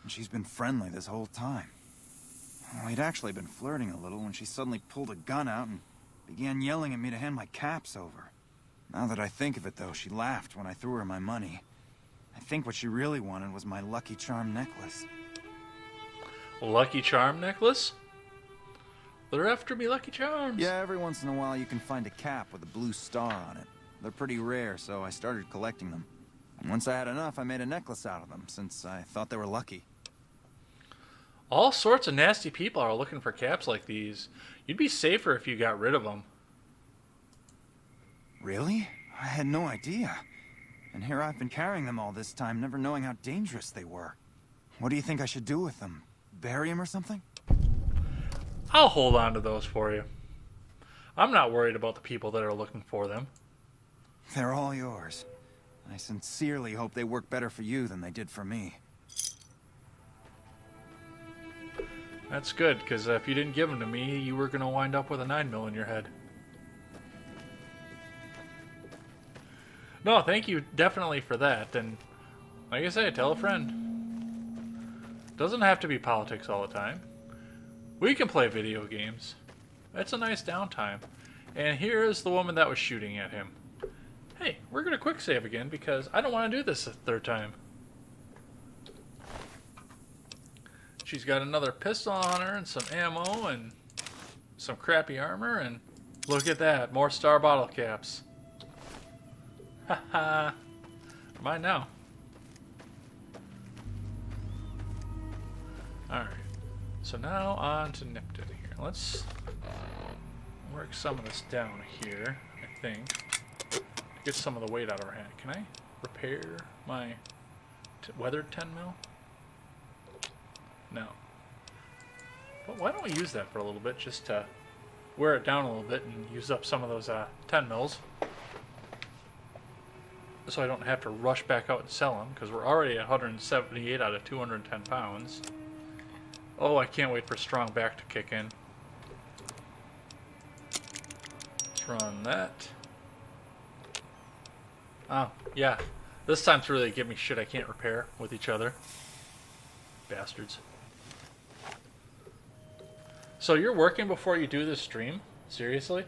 and she's been friendly this whole time. We'd actually been flirting a little when she suddenly pulled a gun out and began yelling at me to hand my caps over. Now that I think of it, though, she laughed when I threw her my money. I think what she really wanted was my Lucky Charm necklace. Lucky Charm necklace? They're after me, Lucky Charms. Yeah, every once in a while you can find a cap with a blue star on it. They're pretty rare, so I started collecting them. And once I had enough, I made a necklace out of them, since I thought they were lucky. All sorts of nasty people are looking for caps like these. You'd be safer if you got rid of them. Really? I had no idea. And here I've been carrying them all this time, never knowing how dangerous they were. What do you think I should do with them? Bury them or something? I'll hold on to those for you. I'm not worried about the people that are looking for them. They're all yours. I sincerely hope they work better for you than they did for me. That's good, because if you didn't give them to me, you were going to wind up with a 9mm in your head. No, thank you definitely for that. And like I say, tell a friend. Doesn't have to be politics all the time. We can play video games. That's a nice downtime. And here is the woman that was shooting at him. Hey, we're going to quick save again because I don't want to do this a third time. She's got another pistol on her and some ammo and some crappy armor, and look at that, more star bottle caps. Haha. Mine now. Alright. So now on to Nipton here. Let's work some of this down here, I think. Get some of the weight out of her hand. Can I repair my weathered 10mm? No. But why don't we use that for a little bit, just to wear it down a little bit and use up some of those 10mm. So I don't have to rush back out and sell them, because we're already at 178 out of 210 pounds. Oh, I can't wait for strong back to kick in. Let's run that. Oh, yeah. This time's really give me shit I can't repair with each other. Bastards. So you're working before you do this stream? Seriously?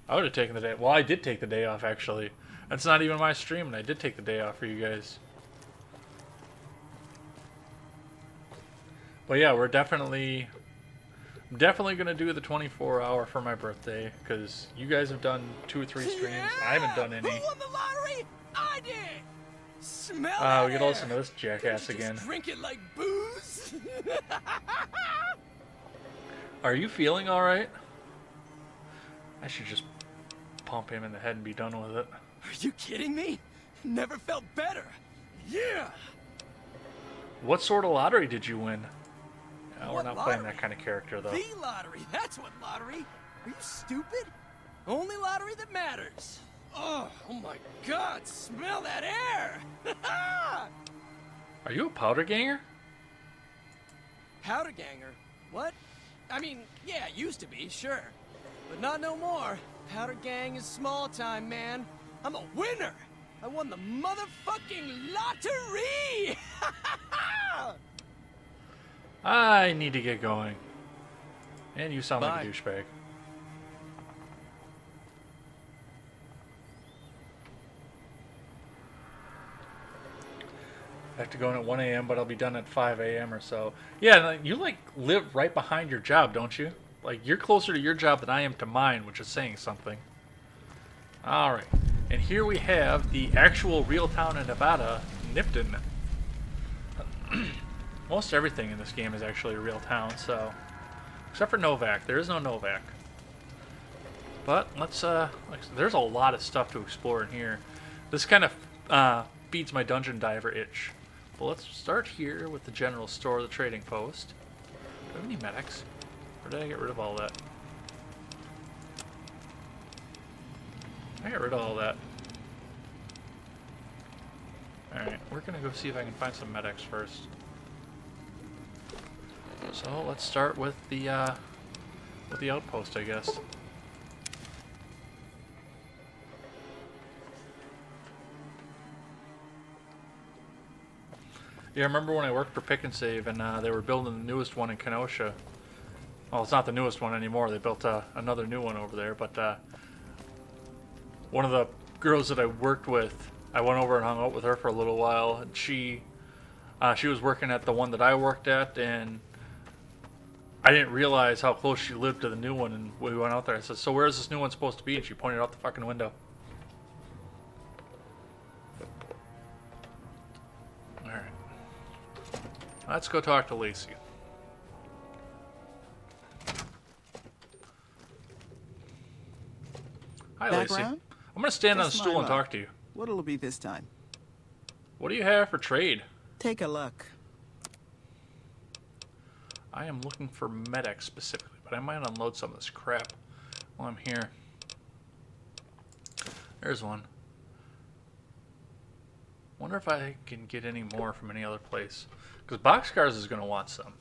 I would have taken the day. Well, I did take the day off, actually. That's not even my stream, and I did take the day off for you guys. But yeah, we're definitely going to do the 24-hour for my birthday, because you guys have done 2 or 3 streams. Yeah! I haven't done any. Who won the lottery? I did! Smell that We gotta air. listen to this jackass Didn't you again. just drink it like booze? Are you feeling alright? I should just pump him in the head and be done with it. Are you kidding me? Never felt better. Yeah! What sort of lottery did you win? We're What not playing lottery? that kind of character, though. The lottery. That's what lottery. Are you stupid? Only lottery that matters. Oh my God! Smell that air! Are you a powder ganger? Powder ganger? What? I mean, yeah, used to be, sure. But not no more. Powder gang is small time, man. I'm a winner! I won the motherfucking lottery! I need to get going. And you sound Bye. like a douchebag. I have to go in at 1 a.m., but I'll be done at 5 a.m. or so. Yeah, you like live right behind your job, don't you? Like, you're closer to your job than I am to mine, which is saying something. Alright. And here we have the actual real town in Nevada, Nipton. Most everything in this game is actually a real town, so... Except for Novak. There is no Novak. But, let's, there's a lot of stuff to explore in here. This kind of feeds my dungeon diver itch. But let's start here with the general store, the trading post. Do I have any medics? Or did I get rid of all that? I got rid of all that. Alright, we're gonna go see if I can find some medics first. So let's start with the outpost, I guess. Yeah, I remember when I worked for Pick and Save, and they were building the newest one in Kenosha. Well, it's not the newest one anymore. They built another new one over there, but one of the girls that I worked with, I went over and hung out with her for a little while, and she was working at the one that I worked at, and I didn't realize how close she lived to the new one, and we went out there. I said, "So where is this new one supposed to be?" And she pointed out the fucking window. Alright. Let's go talk to Lacey. Hi, Lacey. Background? I'm going to stand on a Just stool my and luck. talk to you. What'll it be this time? What do you have for trade? Take a look. I am looking for medics specifically, but I might unload some of this crap while I'm here. There's one. Wonder if I can get any more from any other place. Because Boxcars is going to want some.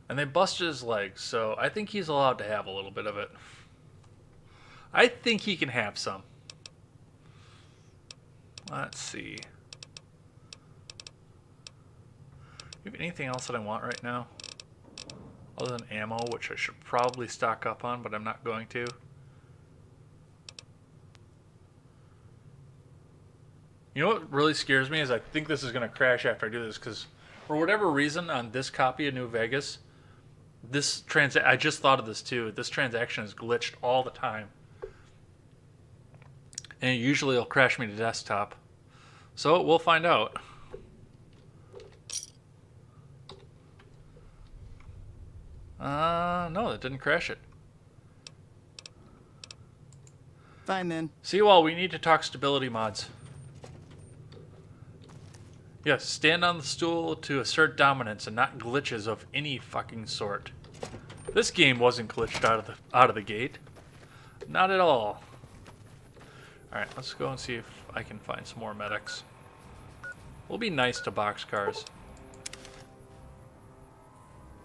And they busted his legs, so I think he's allowed to have a little bit of it. I think he can have some. Let's see. You have anything else that I want right now? Other than ammo, which I should probably stock up on, but I'm not going to. You know what really scares me is I think this is going to crash after I do this, because for whatever reason on this copy of New Vegas, I just thought of this too. This transaction is glitched all the time. And usually it'll crash me to desktop. So we'll find out. No, that didn't crash it. Fine then. See, well, we need to talk stability mods. Yes, stand on the stool to assert dominance and not glitches of any fucking sort. This game wasn't glitched out of the gate. Not at all. Alright, let's go and see if I can find some more medics. We'll be nice to Boxcars.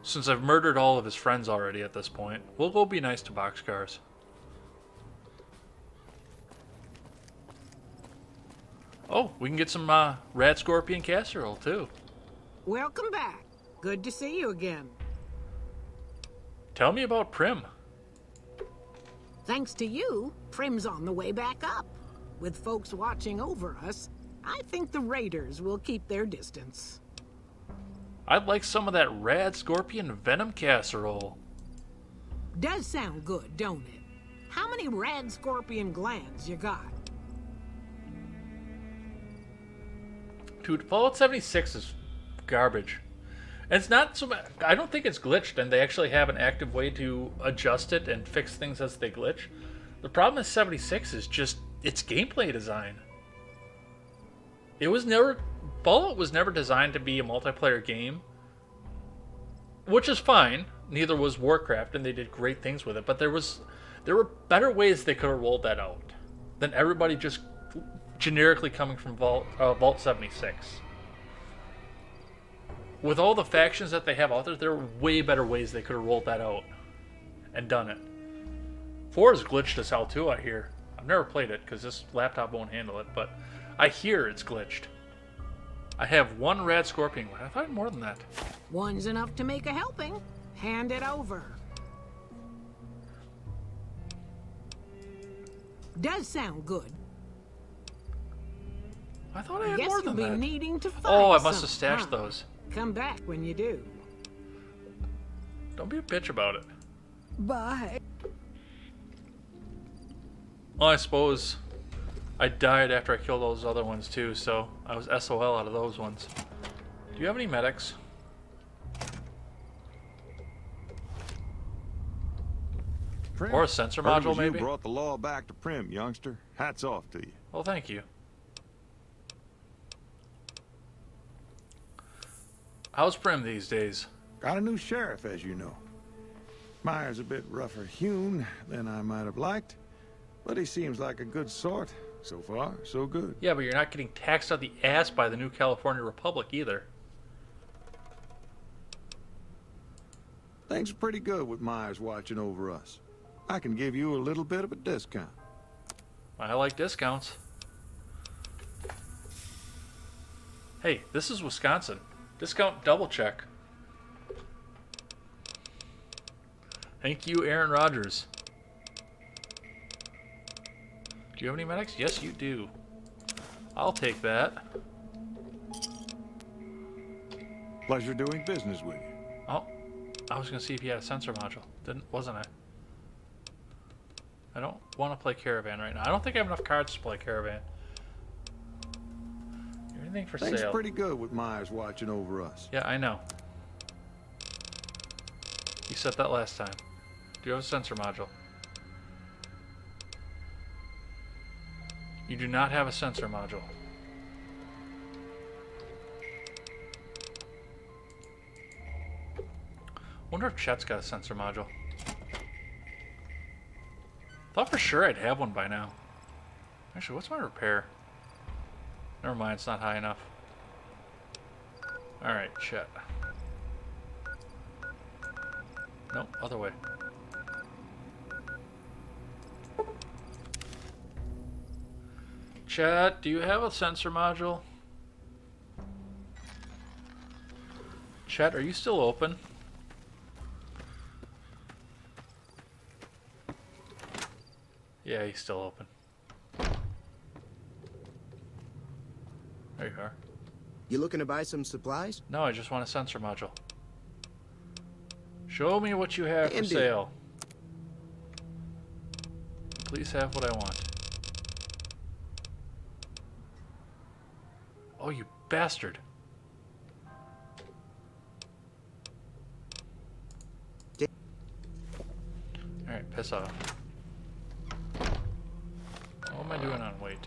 Since I've murdered all of his friends already at this point, we'll go be nice to Boxcars. Oh, we can get some Rad Scorpion casserole, too. Welcome back. Good to see you again. Tell me about Prim. Thanks to you, Prim's on the way back up. With folks watching over us, I think the Raiders will keep their distance. I'd like some of that Rad Scorpion Venom casserole. Does sound good, don't it? How many Rad Scorpion glands you got? Dude, Fallout 76 is garbage. And it's not so bad. I don't think it's glitched, and they actually have an active way to adjust it and fix things as they glitch. The problem with 76 is just its gameplay design. Fallout was never designed to be a multiplayer game, which is fine. Neither was Warcraft, and they did great things with it. But there were better ways they could have rolled that out than everybody just generically coming from Vault 76. With all the factions that they have out there are way better ways they could have rolled that out and done it. 4 is glitched as hell too, I hear. I've never played it because this laptop won't handle it, but I hear it's glitched. I have one rad scorpion. I thought I had more than that. One's enough to make a helping. Hand it over. Does sound good. I thought I had Guess more you'll than be that. needing to find Oh, I must have some, stashed huh? those. Come back when you do. Don't be a bitch about it. Bye. Well, I suppose I died after I killed those other ones too, so I was SOL out of those ones. Do you have any medics? Prim, Or a sensor heard it module, was maybe? You brought the law back to Prim, youngster. Hats off to you. Well, thank you. How's Prim these days? Got a new sheriff, as you know. Myers a bit rougher hewn than I might have liked, but he seems like a good sort. So far, so good. Yeah, but you're not getting taxed out the ass by the new California Republic either. Things are pretty good with Myers watching over us. I can give you a little bit of a discount. I like discounts. Hey, this is Wisconsin. Discount double check. Thank you, Aaron Rodgers. Do you have any medics? Yes, you do. I'll take that. Pleasure doing business with you. Oh, I was gonna see if you had a sensor module. Wasn't I? I don't want to play Caravan right now. I don't think I have enough cards to play Caravan. Anything for Things sale? are pretty good with Myers watching over us. Yeah, I know. You said that last time. Do you have a sensor module? You do not have a sensor module. Wonder if Chet's got a sensor module. Thought for sure I'd have one by now. Actually, what's my repair? Never mind, it's not high enough. Alright, Chet. Nope, other way. Chet, do you have a sensor module? Chet, are you still open? Yeah, he's still open. There you are. You looking to buy some supplies? No, I just want a sensor module. Show me what you have for Indeed. sale. Please have what I want. Oh, you bastard. Alright, piss off. What am I doing on weight?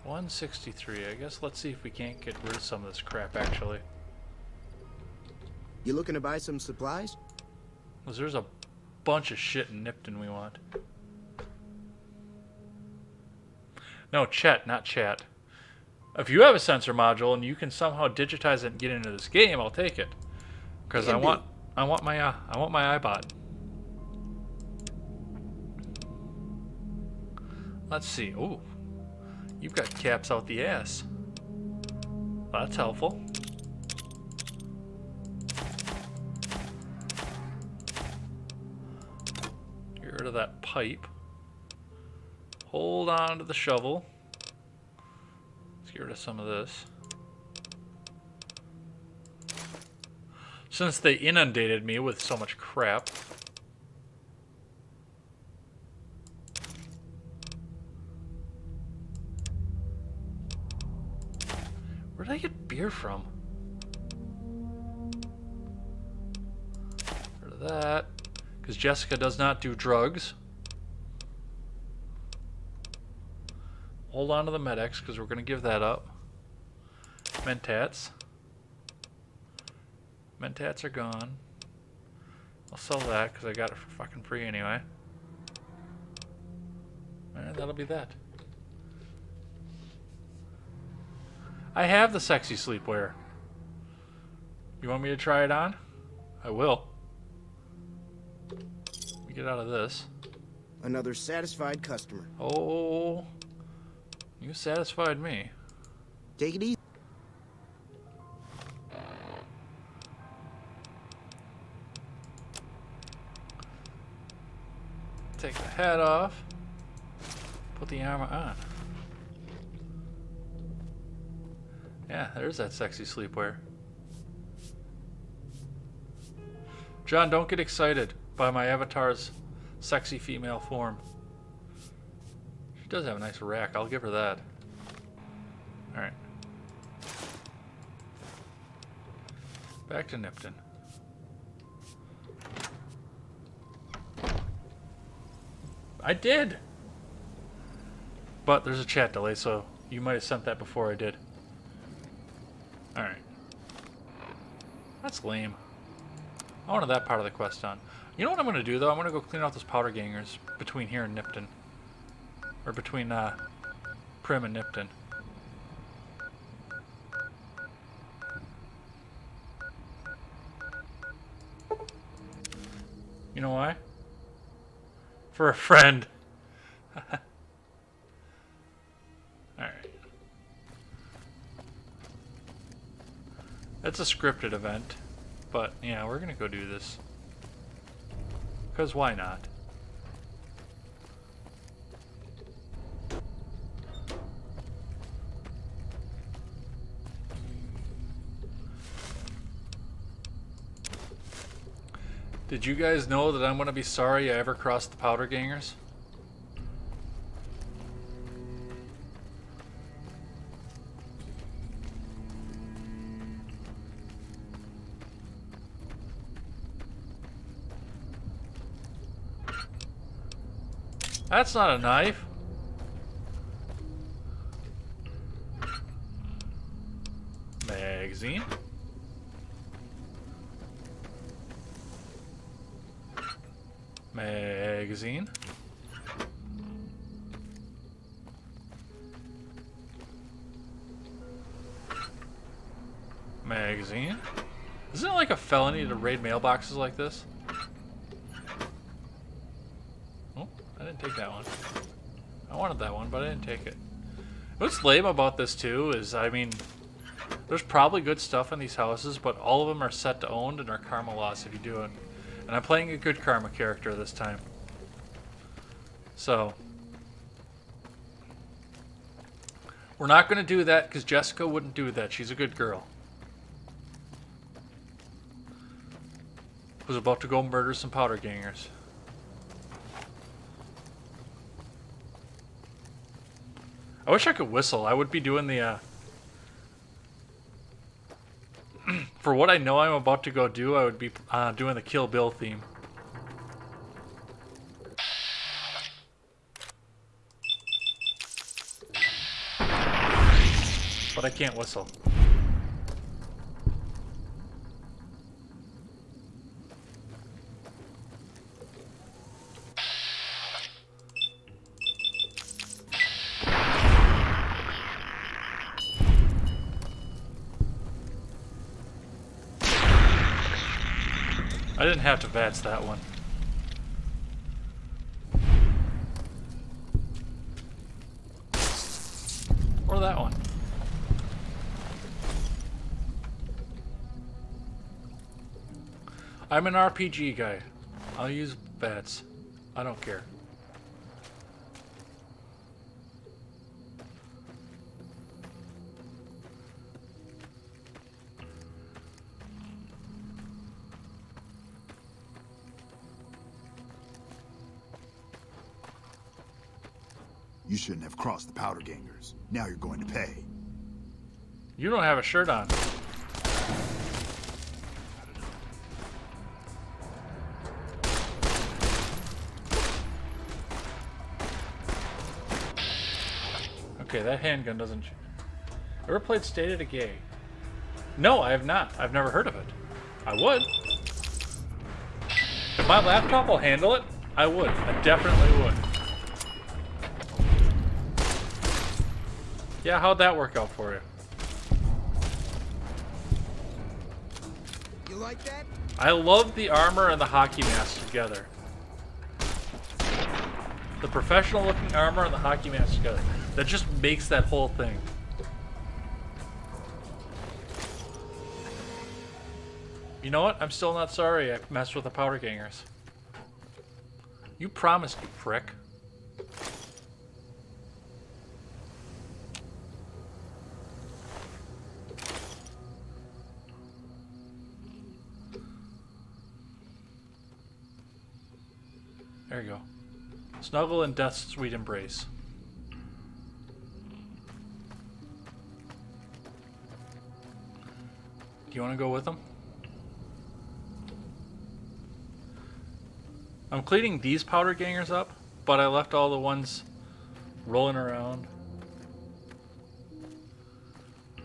163. I guess let's see if we can't get rid of some of this crap, actually. You looking to buy some supplies? Because there's a bunch of shit in Nipton we want. No, Chet, not chat. If you have a sensor module and you can somehow digitize it and get into this game, I'll take it. Because I want my iBot. Let's see. Ooh, you've got caps out the ass. That's helpful. Get rid of that pipe. Hold on to the shovel. Let's get rid of some of this. Since they inundated me with so much crap. Where did I get beer from? Get rid of that. Because Jessica does not do drugs. Hold on to the medics, because we're going to give that up. Mentats. Mentats are gone. I'll sell that, because I got it for fucking free anyway. And that'll be that. I have the sexy sleepwear. You want me to try it on? I will. Let me get out of this. Another satisfied customer. Oh, You satisfied me. Take it easy. Take the hat off. Put the armor on. Yeah, there's that sexy sleepwear. John, don't get excited by my avatar's sexy female form. She does have a nice rack. I'll give her that. Alright. Back to Nipton. I did! But there's a chat delay, so you might have sent that before I did. Alright. That's lame. I wanted that part of the quest done. You know what I'm going to do, though? I'm going to go clean out those powder gangers between here and Nipton. Or between Primm and Nipton. You know why? For a friend. Alright. That's a scripted event. But, yeah, we're gonna go do this. Because why not? Did you guys know that I'm gonna be sorry I ever crossed the powder gangers? That's not a knife. Magazine. Magazine. Magazine. Isn't it like a felony to raid mailboxes like this? Oh, I didn't take that one. I wanted that one, but I didn't take it. What's lame about this too is, I mean, there's probably good stuff in these houses, but all of them are set to owned and are karma loss if you do it. And I'm playing a good karma character this time. So we're not going to do that because Jessica wouldn't do that. She's a good girl. Was about to go murder some powder gangers. I wish I could whistle. I would be doing the for what I know I'm about to go do, I would be doing the Kill Bill theme. But I can't whistle. I didn't have to VATS that one. Or that one. I'm an RPG guy. I'll use VATS. I don't care. You shouldn't have crossed the powder gangers. Now you're going to pay. You don't have a shirt on. Okay, that handgun doesn't... Ever played State of Decay? No, I have not. I've never heard of it. I would. If my laptop will handle it, I would. I definitely would. Yeah, how'd that work out for you? You like that? I love the armor and the hockey mask together. The professional looking armor and the hockey mask together. That just makes that whole thing. You know what? I'm still not sorry I messed with the powder gangers. You promised, you prick. There you go. Snuggle in death's sweet embrace. Do you want to go with them? I'm cleaning these powder gangers up, but I left all the ones rolling around.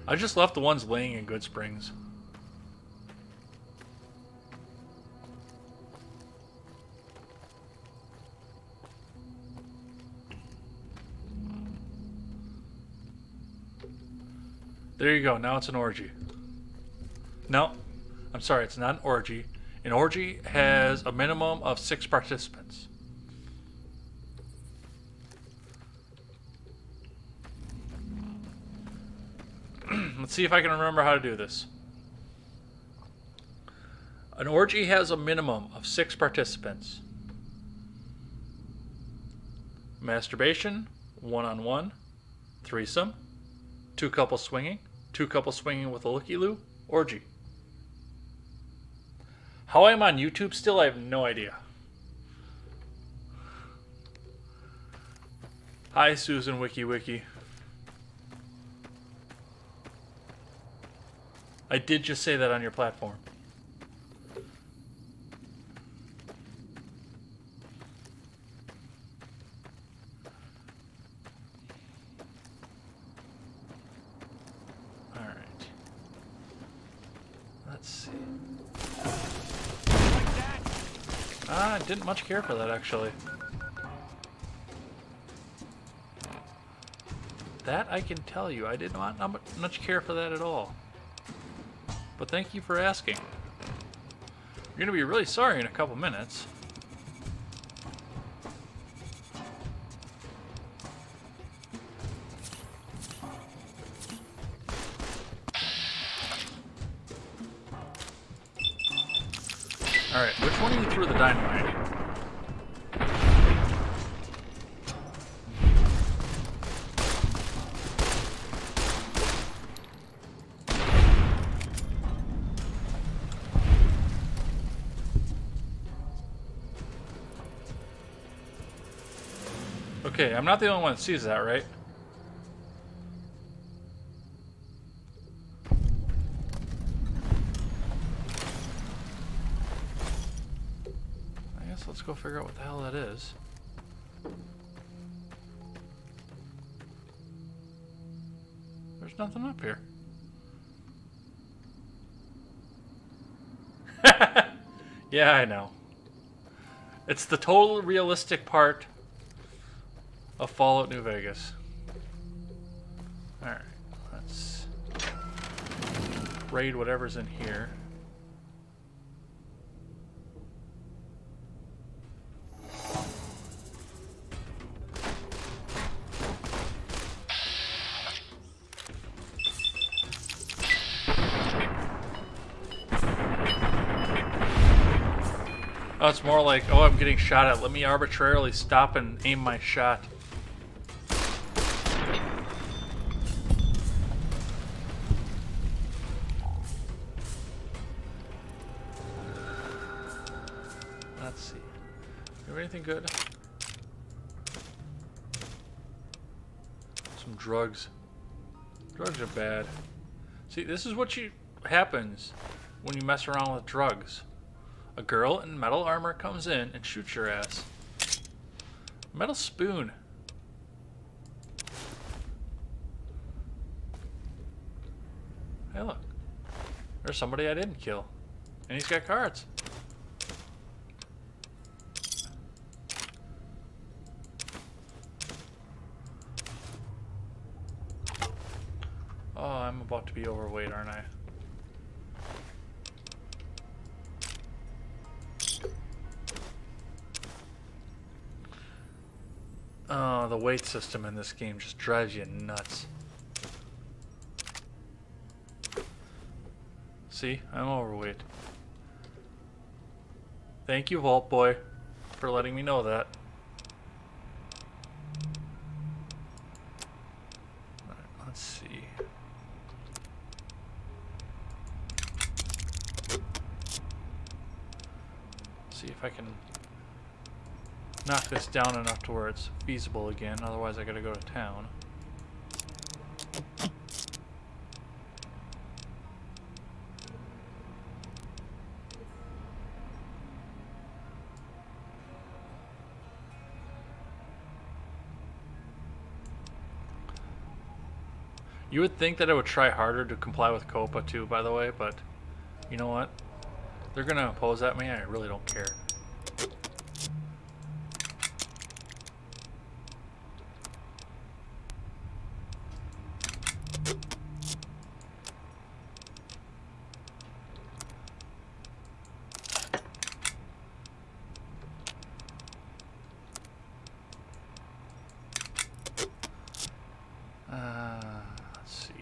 I just left the ones laying in Goodsprings. There you go, now it's an orgy. No, I'm sorry, it's not an orgy. An orgy has a minimum of 6 participants. Let's see if I can remember how to do this. An orgy has a minimum of 6 participants. Masturbation, one-on-one, threesome, 2 couples swinging, 2 couples swinging with a looky-loo, orgy. How I'm on YouTube still, I have no idea. Hi, Susan WikiWiki. I did just say that on your platform. All right. Let's see. I didn't much care for that, actually. That I can tell you. I did not much care for that at all. But thank you for asking. You're going to be really sorry in a couple minutes. Alright, which one of you threw the dynamite? Okay, I'm not the only one that sees that, right? I guess let's go figure out what the hell that is. There's nothing up here. Yeah, I know. It's the total realistic part of Fallout New Vegas. Alright, let's raid whatever's in here. Oh, it's more like, oh, I'm getting shot at. Let me arbitrarily stop and aim my shot. Let's see. Do we have anything good? Some drugs. Drugs are bad. See, this is what happens when you mess around with drugs. A girl in metal armor comes in and shoots your ass. Metal spoon. Hey, look. There's somebody I didn't kill. And he's got cards. Oh, I'm about to be overweight, aren't I? Oh, the weight system in this game just drives you nuts. See, I'm overweight. Thank you, Vault Boy, for letting me know that. Alright, let's see. See if I can knock this down enough to where it's feasible again, otherwise I gotta go to town. You would think that I would try harder to comply with COPA too, by the way, but you know what? They're gonna impose that on me, I really don't care. Let's see.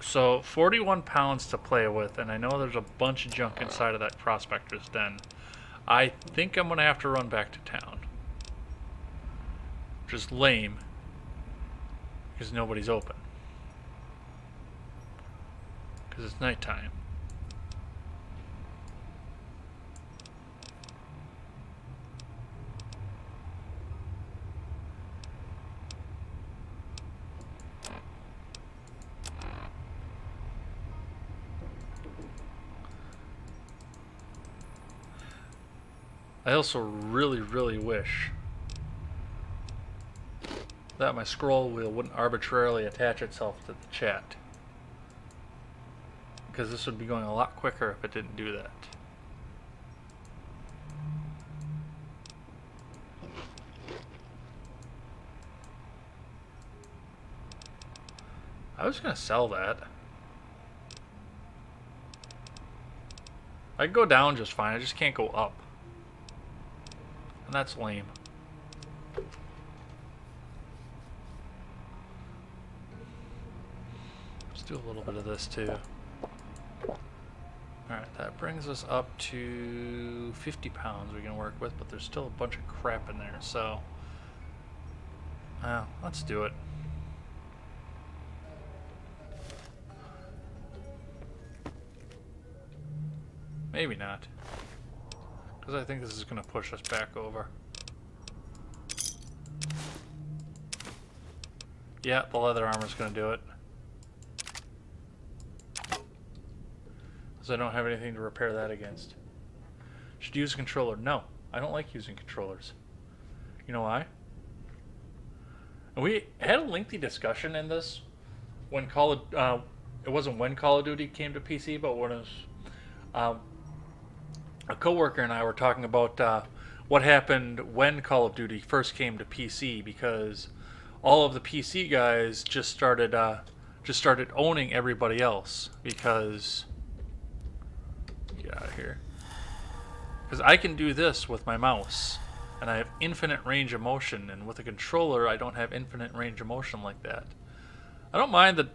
So 41 pounds to play with, and I know there's a bunch of junk inside of that prospector's den. I think I'm gonna have to run back to town. Which is lame, because nobody's open. Because it's nighttime. I also really, really wish that my scroll wheel wouldn't arbitrarily attach itself to the chat. Because this would be going a lot quicker if it didn't do that. I was gonna sell that. I can go down just fine, I just can't go up. And that's lame. Let's do a little bit of this too. Alright, that brings us up to 50 pounds we can work with, but there's still a bunch of crap in there, so let's do it. Maybe not. Because I think this is going to push us back over. Yeah, the leather armor is going to do it. Because I don't have anything to repair that against. Should use a controller. No, I don't like using controllers. You know why? And we had a lengthy discussion in this when it wasn't when Call of Duty came to PC, but when it was a coworker and I were talking about what happened when Call of Duty first came to PC, because all of the PC guys just started owning everybody else. Because get out of here. Because I can do this with my mouse, and I have infinite range of motion, and with a controller I don't have infinite range of motion like that. I don't mind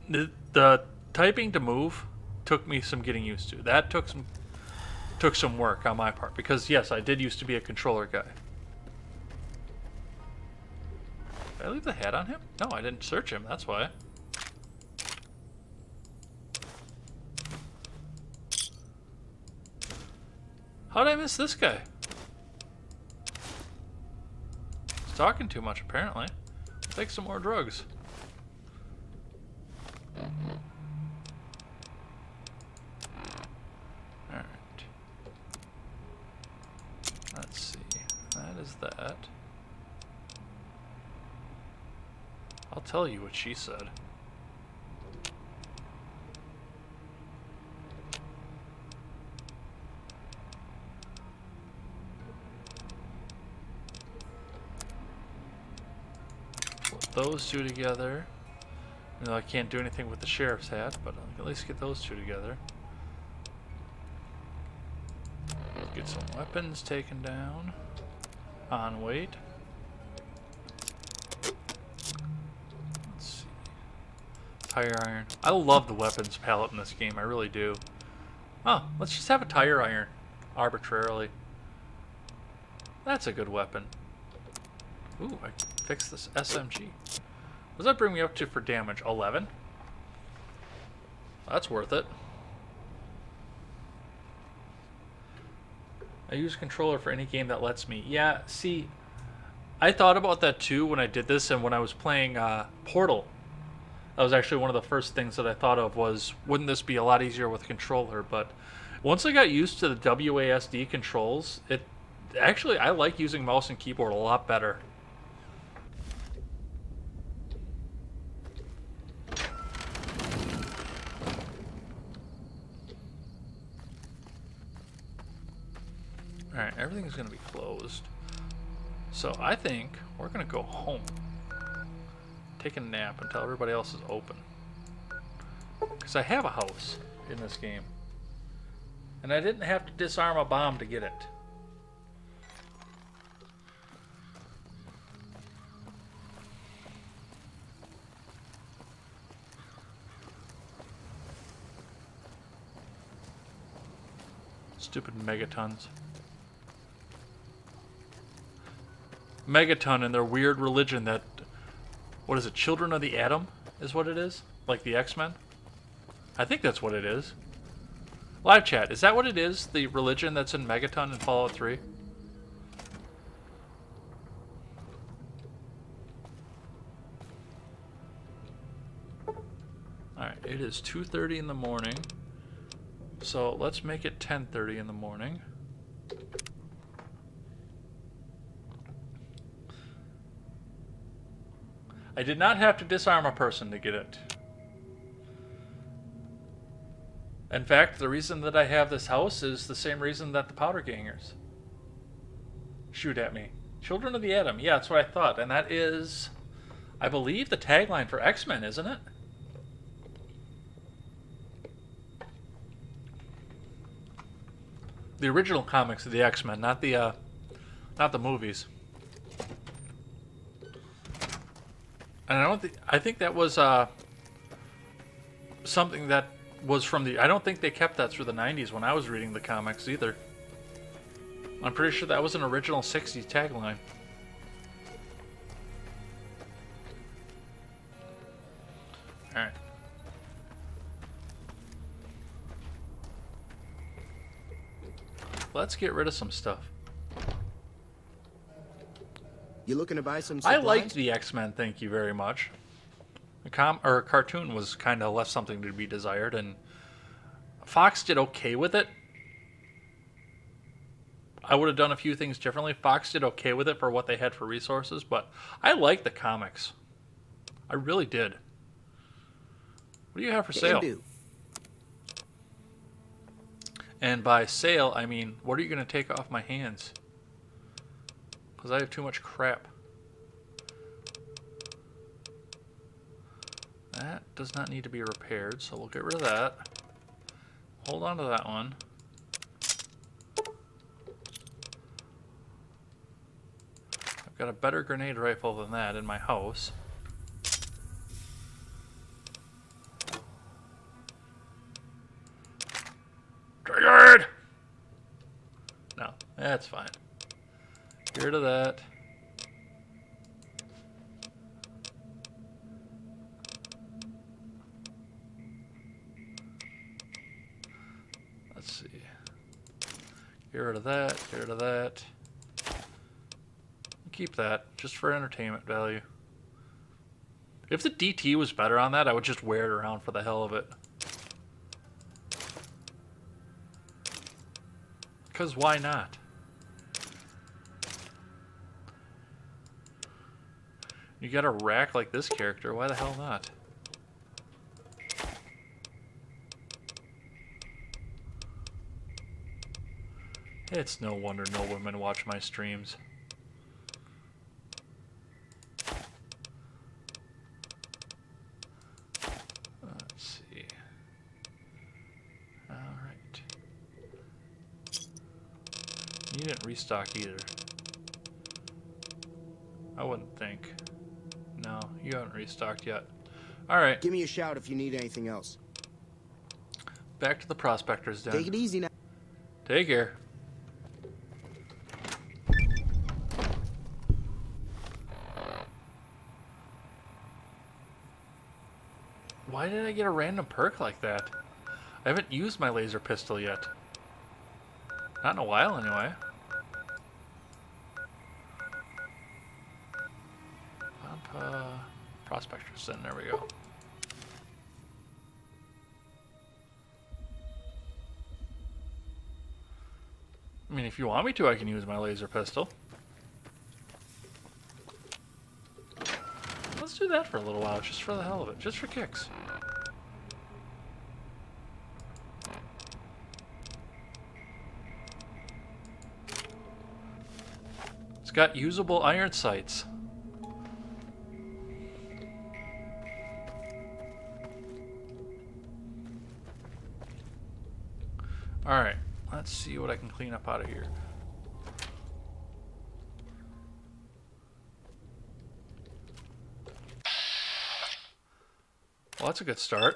the typing to move took me some getting used to. That took some work on my part, because yes, I did used to be a controller guy. Did I leave the hat on him? No, I didn't search him, that's why. How did I miss this guy? He's talking too much, apparently. Take some more drugs. Alright. Let's see. That is that. I'll tell you what she said. those two together. You know, I can't do anything with the sheriff's hat, but I'll at least get those two together. Get some weapons taken down. On weight. Let's see. Tire iron. I love the weapons palette in this game, I really do. Oh, let's just have a tire iron. Arbitrarily. That's a good weapon. Ooh, I fixed this SMG. What does that bring me up to for damage? 11? That's worth it. I use a controller for any game that lets me. Yeah, see, I thought about that too when I did this, and when I was playing Portal. That was actually one of the first things that I thought of was, wouldn't this be a lot easier with a controller? But once I got used to the WASD controls, actually, I like using mouse and keyboard a lot better. Alright, everything's going to be closed. So I think we're going to go home. Take a nap until everybody else is open. Because I have a house in this game. And I didn't have to disarm a bomb to get it. Stupid megatons. Megaton and their weird religion that... What is it? Children of the Atom is what it is? Like the X-Men? I think that's what it is. Live chat, is that what it is? The religion that's in Megaton in Fallout 3? Alright, it is 2:30 in the morning. So let's make it 10:30 in the morning. I did not have to disarm a person to get it. In fact, the reason that I have this house is the same reason that the Powder Gangers shoot at me. Children of the Atom. Yeah, that's what I thought. And that is, I believe, the tagline for X-Men, isn't it? The original comics of the X-Men, not the movies. And I think that was something that was from the... I don't think they kept that through the 90s when I was reading the comics either. I'm pretty sure that was an original 60s tagline. Alright. Let's get rid of some stuff. You looking to buy some supplies? I liked the X-Men, thank you very much. The cartoon was kind of left something to be desired, and Fox did okay with it. I would have done a few things differently. Fox did okay with it for what they had for resources, but I liked the comics. I really did. What do you have for sale? Can do. And by sale, I mean, what are you going to take off my hands? Because I have too much crap. That does not need to be repaired, so we'll get rid of that. Hold on to that one. I've got a better grenade rifle than that in my house. Triggered! No, that's fine. Get rid of that. Let's see. Get rid of that, get rid of that. Keep that, just for entertainment value. If the DT was better on that, I would just wear it around for the hell of it. Because why not? You got a rack like this character, why the hell not? It's no wonder no women watch my streams. you didn't restock either. I wouldn't think. No, you haven't restocked yet. Alright, Give me a shout if you need anything else. back to the prospector's den. Take it easy now. Take care. Why did I get a random perk like that? I haven't used my laser pistol yet. Not in a while, anyway. Prospector's Den, there we go. I mean, if you want me to, I can use my laser pistol. Let's do that for a little while, just for the hell of it, just for kicks. It's got usable iron sights. Alright, let's see what I can clean up out of here. Well, that's a good start.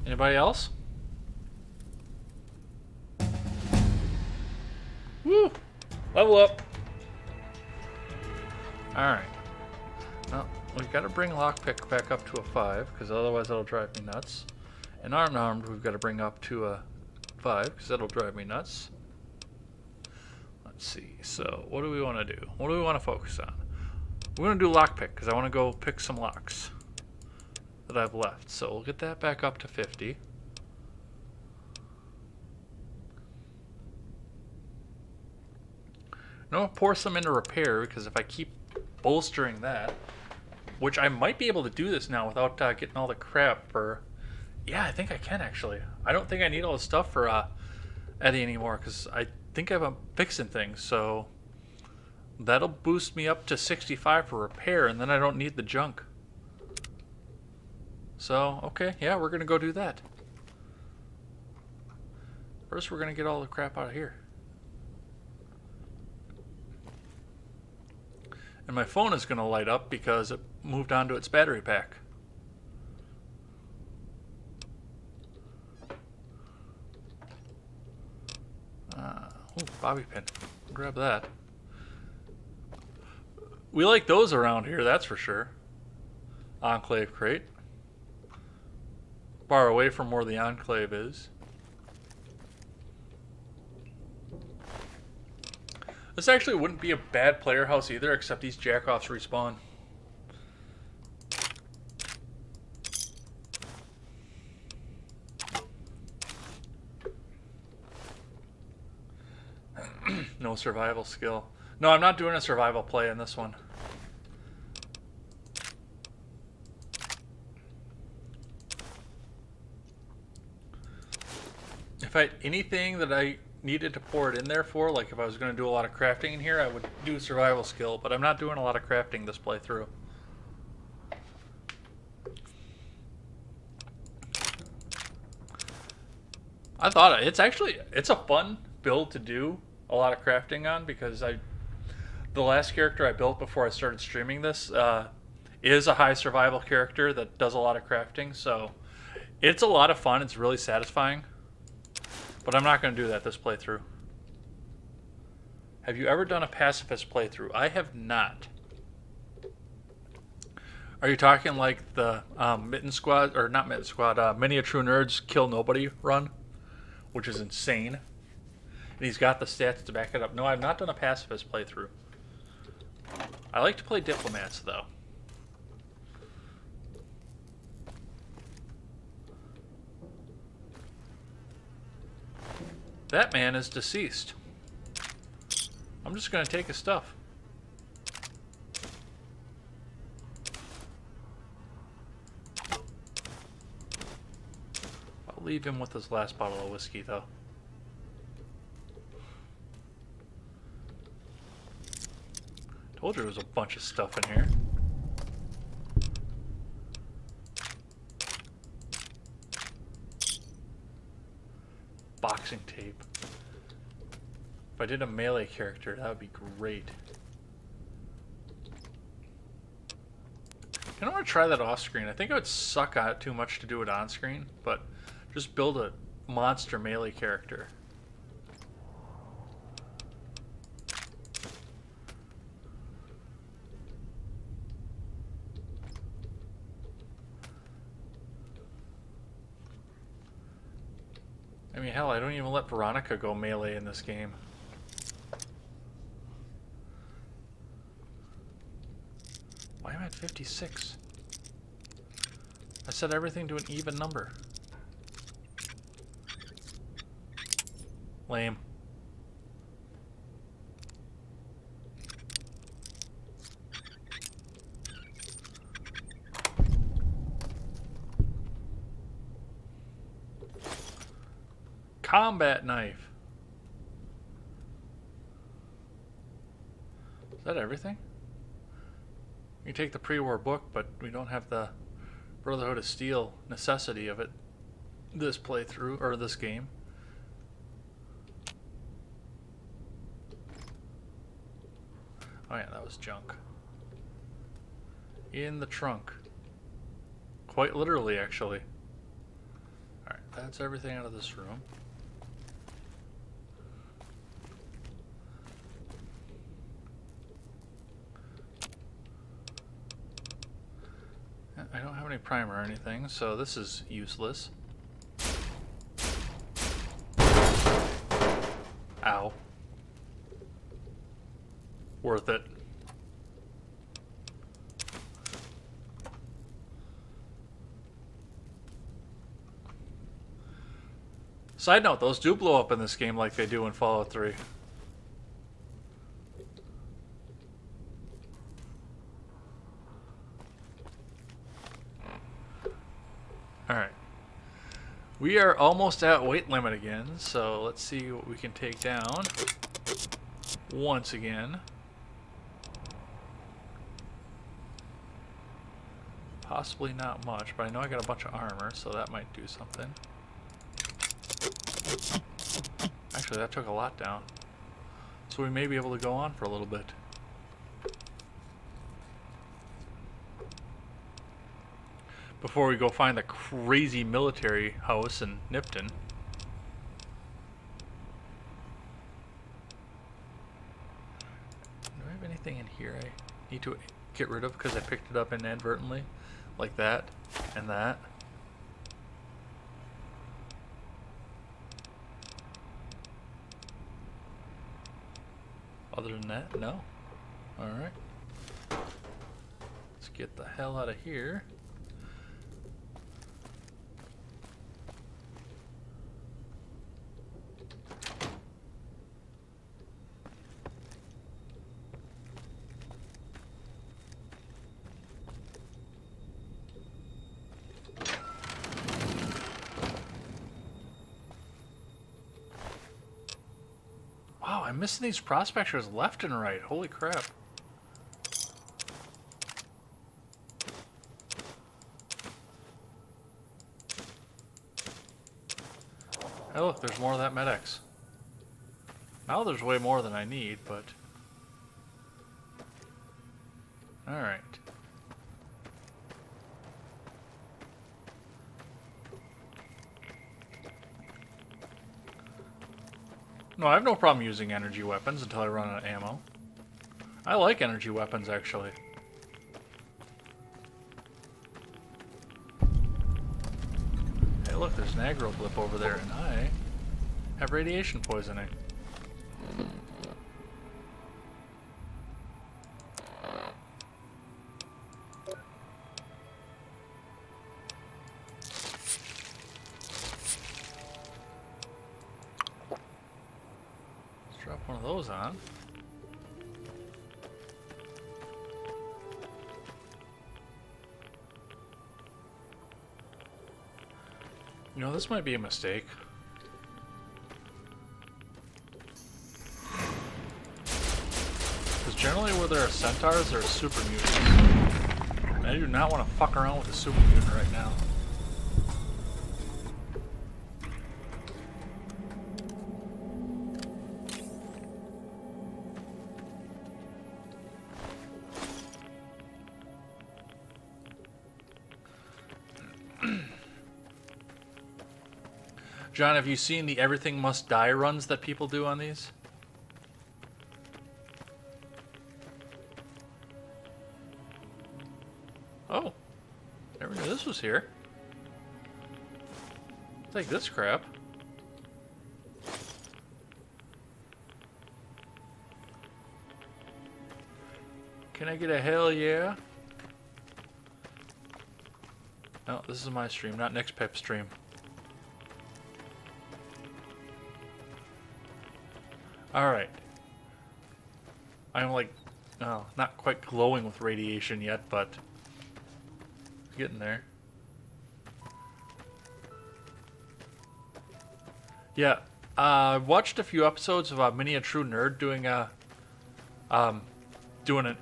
Anybody else? Woo! Level up. Alright. Well, we've got to bring lockpick back up to a 5, because otherwise that'll drive me nuts. And armed we've got to bring up to a 5, because that'll drive me nuts. Let's see. So, what do we want to do? What do we want to focus on? We're going to do lockpick, because I want to go pick some locks that I've left. So we'll get that back up to 50. Now I'll pour some into repair, because if I keep bolstering that, which I might be able to do this now without getting all the crap for... Yeah, I think I can actually. I don't think I need all the stuff for Eddie anymore, because I think I'm fixing things, so that'll boost me up to 65 for repair, and then I don't need the junk. So, okay, yeah, we're going to go do that. First, we're going to get all the crap out of here. And my phone is going to light up because it moved on to its battery pack. Ooh, bobby pin. Grab that. We like those around here, that's for sure. Enclave crate. Far away from where the Enclave is. This actually wouldn't be a bad player house either, except these jackoffs respawn. No survival skill. No, I'm not doing a survival play in this one. If I had anything that I needed to pour it in there for, like if I was going to do a lot of crafting in here, I would do survival skill, but I'm not doing a lot of crafting this playthrough. I thought it's a fun build to do a lot of crafting on, because the last character I built before I started streaming this is a high survival character that does a lot of crafting, so it's a lot of fun. It's really satisfying. But I'm not going to do that this playthrough. Have you ever done a pacifist playthrough? I have not. Are you talking like the Mitten Squad, or not Mitten Squad, Many a True Nerds Kill Nobody run? Which is insane. And he's got the stats to back it up. No, I've not done a pacifist playthrough. I like to play diplomats, though. That man is deceased. I'm just going to take his stuff. I'll leave him with his last bottle of whiskey, though. Told you there was a bunch of stuff in here. Boxing tape. If I did a melee character, that would be great. I don't want to try that off screen. I think it would suck out too much to do it on screen, but just build a monster melee character. I mean, hell, I don't even let Veronica go melee in this game. Why am I at 56? I set everything to an even number. Lame. Combat knife. Is that everything? We can take the pre-war book, but we don't have the Brotherhood of Steel necessity of it this playthrough, or this game. Oh yeah, that was junk. In the trunk. Quite literally, actually. Alright, that's everything out of this room. I don't have any primer or anything, so this is useless. Ow. Worth it. Side note, those do blow up in this game like they do in Fallout 3. Alright. We are almost at weight limit again, so let's see what we can take down once again. Possibly not much, but I know I got a bunch of armor, so that might do something. Actually, that took a lot down. So we may be able to go on for a little bit. Before we go find the crazy military house in Nipton. Do I have anything in here I need to get rid of because I picked it up inadvertently? Like that and that. Other than that, no. Alright. Let's get the hell out of here. Wow, I'm missing these prospectors left and right. Holy crap. Hey look, there's more of that Med-X. Now there's way more than I need, but... Alright. No, I have no problem using energy weapons until I run out of ammo. I like energy weapons, actually. Hey, look, there's an aggro blip over there, and I have radiation poisoning. Drop one of those on. You know, this might be a mistake. Because generally where there are centaurs, there are super mutants. And I do not want to fuck around with a super mutant right now. John, have you seen the everything must die runs that people do on these? Oh, never knew this was here. Take this crap. Can I get a hell yeah? No, this is my stream, not Nick's Pep stream. Alright. I'm like, oh, not quite glowing with radiation yet, but getting there. Yeah, I watched a few episodes of Mini a True Nerd doing a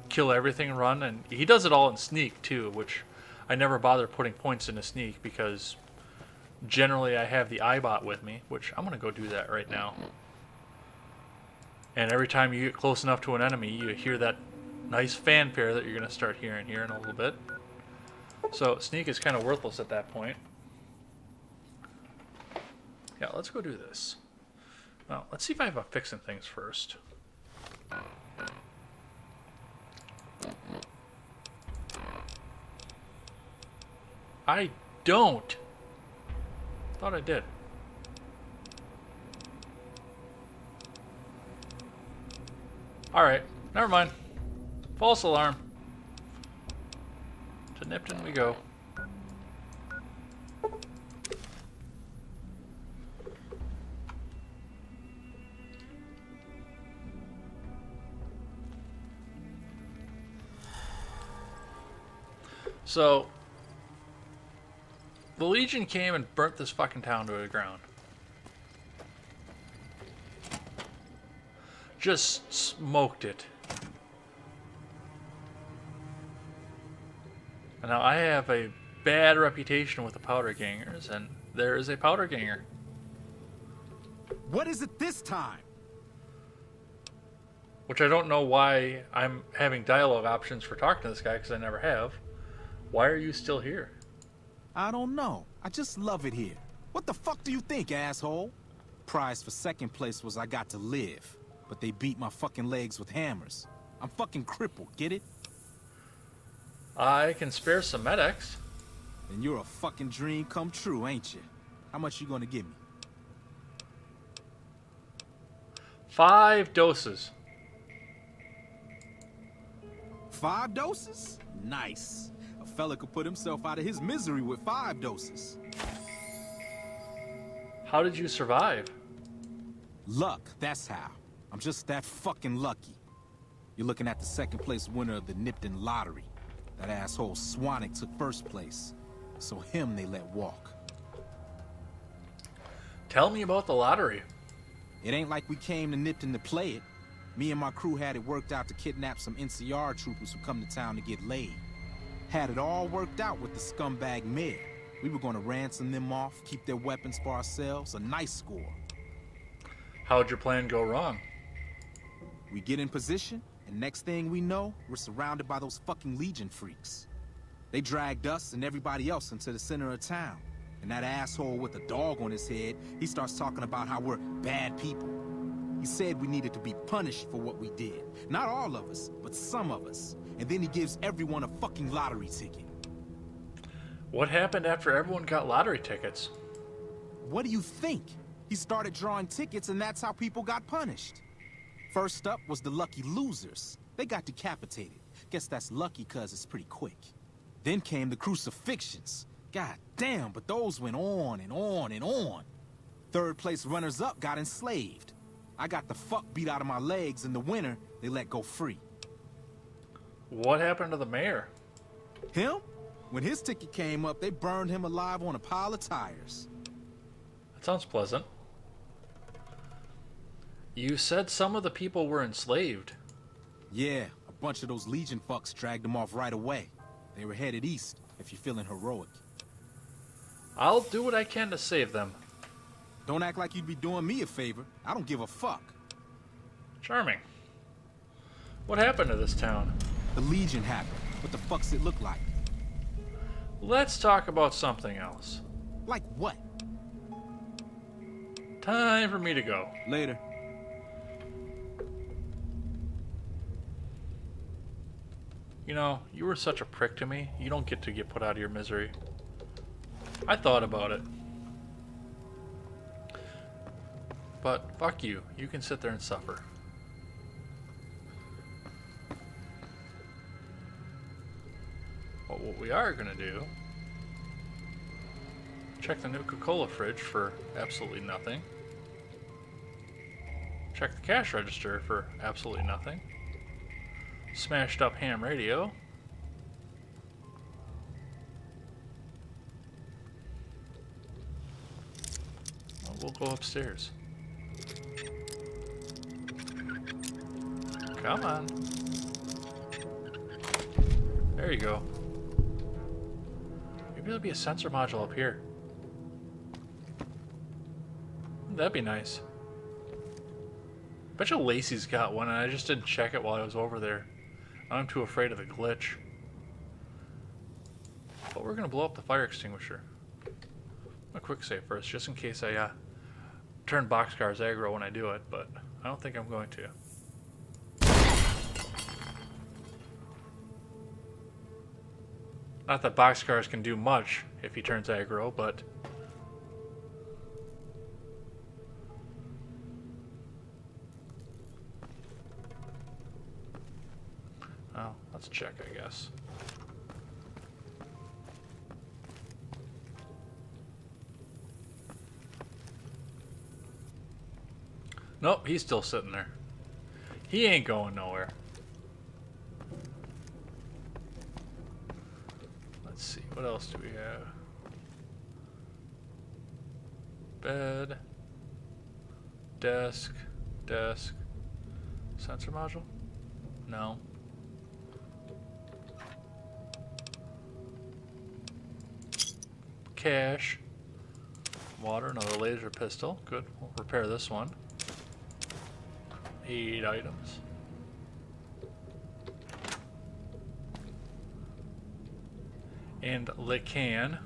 kill everything run, and he does it all in Sneak too, which I never bother putting points into Sneak because generally I have the iBot with me, which I'm gonna go do that right now. And every time you get close enough to an enemy, you hear that nice fanfare that you're going to start hearing here in a little bit. So Sneak is kind of worthless at that point. Yeah, let's go do this. Well, let's see if I have a fixing things first. I don't. Thought I did. Alright, never mind. False alarm. To Nipton we go. So, the Legion came and burnt this fucking town to the ground. Just smoked it. And now I have a bad reputation with the powder gangers, and there is a powder ganger. What is it this time? Which I don't know why I'm having dialogue options for talking to this guy, because I never have. Why are you still here? I don't know. I just love it here. What the fuck do you think, asshole? Prize for second place was I got to live. But they beat my fucking legs with hammers. I'm fucking crippled, get it? I can spare some medics. And you're a fucking dream come true, ain't you? How much you gonna give me? 5 doses. 5 doses? Nice. A fella could put himself out of his misery with 5 doses. How did you survive? Luck, that's how. I'm just that fucking lucky. You're looking at the second place winner of the Nipton lottery. That asshole Swanick took first place. So him they let walk. Tell me about the lottery. It ain't like we came to Nipton to play it. Me and my crew had it worked out to kidnap some NCR troopers who come to town to get laid. Had it all worked out with the scumbag mayor. We were gonna ransom them off, keep their weapons for ourselves, a nice score. How'd your plan go wrong? We get in position, and next thing we know, we're surrounded by those fucking Legion freaks. They dragged us and everybody else into the center of town. And that asshole with a dog on his head, he starts talking about how we're bad people. He said we needed to be punished for what we did. Not all of us, but some of us. And then he gives everyone a fucking lottery ticket. What happened after everyone got lottery tickets? What do you think? He started drawing tickets and that's how people got punished. First up was the lucky losers. They got decapitated. Guess that's lucky cause it's pretty quick. Then came the crucifixions. God damn, but those went on and on and on. Third place runners-up got enslaved. I got the fuck beat out of my legs, and the winner, they let go free. What happened to the mayor? Him? When his ticket came up, they burned him alive on a pile of tires. Sounds pleasant. You said some of the people were enslaved. Yeah, a bunch of those Legion fucks dragged them off right away. They were headed east, if you're feeling heroic. I'll do what I can to save them. Don't act like you'd be doing me a favor. I don't give a fuck. Charming. What happened to this town? The Legion happened. What the fuck's it look like? Let's talk about something else. Like what? Time for me to go. Later. You know, you were such a prick to me. You don't get to get put out of your misery. I thought about it. But fuck you. You can sit there and suffer. But what we are going to do... check the Nuka-Cola fridge for absolutely nothing. Check the cash register for absolutely nothing. Smashed up ham radio. Well, we'll go upstairs. Come on. There you go. Maybe there'll be a sensor module up here. That'd be nice. Bet you Lacey's got one and I just didn't check it while I was over there. I'm too afraid of the glitch. But we're gonna blow up the fire extinguisher. A quick save first, just in case I turn boxcars aggro when I do it, but I don't think I'm going to. Not that boxcars can do much if he turns aggro, but... oh, let's check, I guess. Nope, he's still sitting there. He ain't going nowhere. Let's see, what else do we have? Bed. Desk. Desk. Sensor module? No. Cash. Water, another laser pistol. Good, we'll repair this one. 8 items. And the can.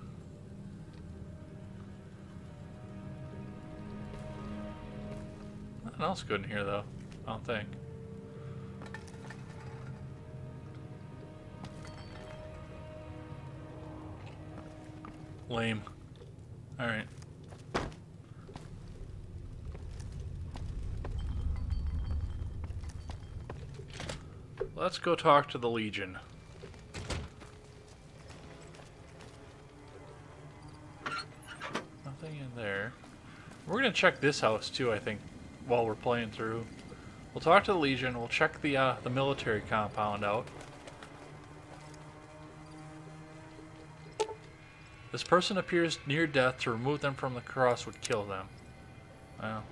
Nothing else good in here though, I don't think. Lame. Alright. Let's go talk to the Legion. Nothing in there. We're gonna check this house too, I think, while we're playing through. We'll talk to the Legion, we'll check the military compound out. This person appears near death. To remove them from the cross would kill them. Well,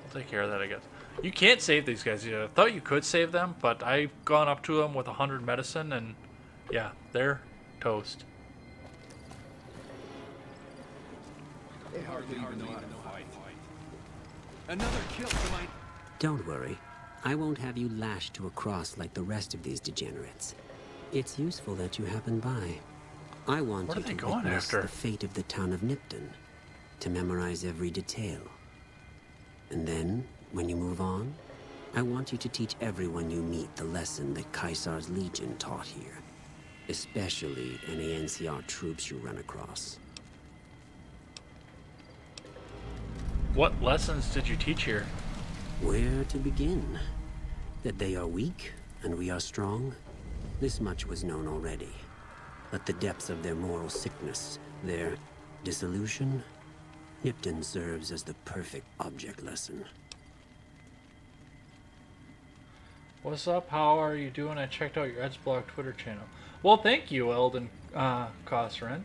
we'll take care of that, I guess. You can't save these guys. I thought you could save them, but I've gone up to them with 100 medicine, and yeah, they're toast. They hardly even know how to fight. Another kill for my... Don't worry. I won't have you lashed to a cross like the rest of these degenerates. It's useful that you happened by. I want you to witness the fate of the town of Nipton, to memorize every detail. And then, when you move on, I want you to teach everyone you meet the lesson that Caesar's Legion taught here, especially any NCR troops you run across. What lessons did you teach here? Where to begin? That they are weak and we are strong? This much was known already. But the depths of their moral sickness, their dissolution, Nipton serves as the perfect object lesson. What's up? How are you doing? I checked out your Edsblog Twitter channel. Well, thank you, Eldon Cosrent.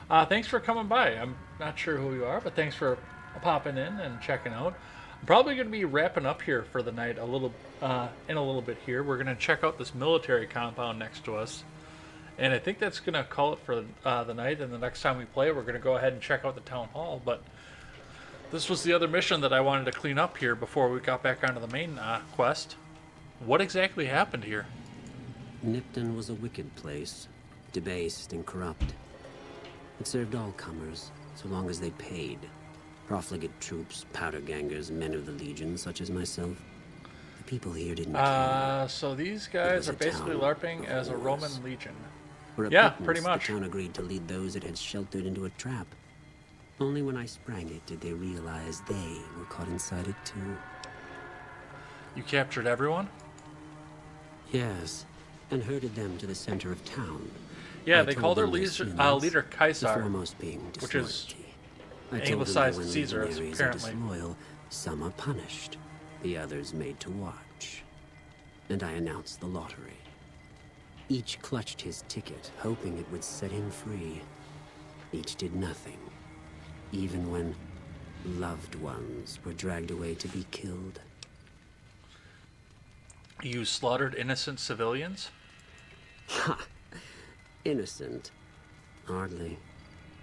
Thanks for coming by. I'm Not sure who you are, but thanks for popping in and checking out. I'm probably going to be wrapping up here for the night in a little bit here. We're going to check out this military compound next to us. And I think that's going to call it for the night. And the next time we play, we're going to go ahead and check out the town hall. But this was the other mission that I wanted to clean up here before we got back onto the main quest. What exactly happened here? Nipton was a wicked place, debased and corrupt. It served all comers, so long as they paid. Profligate troops, powder gangers, men of the Legion, such as myself. The people here didn't care. So these guys are basically LARPing as a Roman legion. For a Yeah, pittance, pretty much. The town agreed to lead those it had sheltered into a trap. Only when I sprang it did they realize they were caught inside it too. You captured everyone? Yes, and herded them to the center of town. Yeah, I they told call their them leader the Caesar, foremost being which is disloyalty. I told them anglicized that when Caesar, legionaries apparently. are disloyal, some are punished, the others made to watch. And I announced the lottery. Each clutched his ticket, hoping it would set him free. Each did nothing, even when loved ones were dragged away to be killed. You slaughtered innocent civilians? Ha! Innocent. Hardly.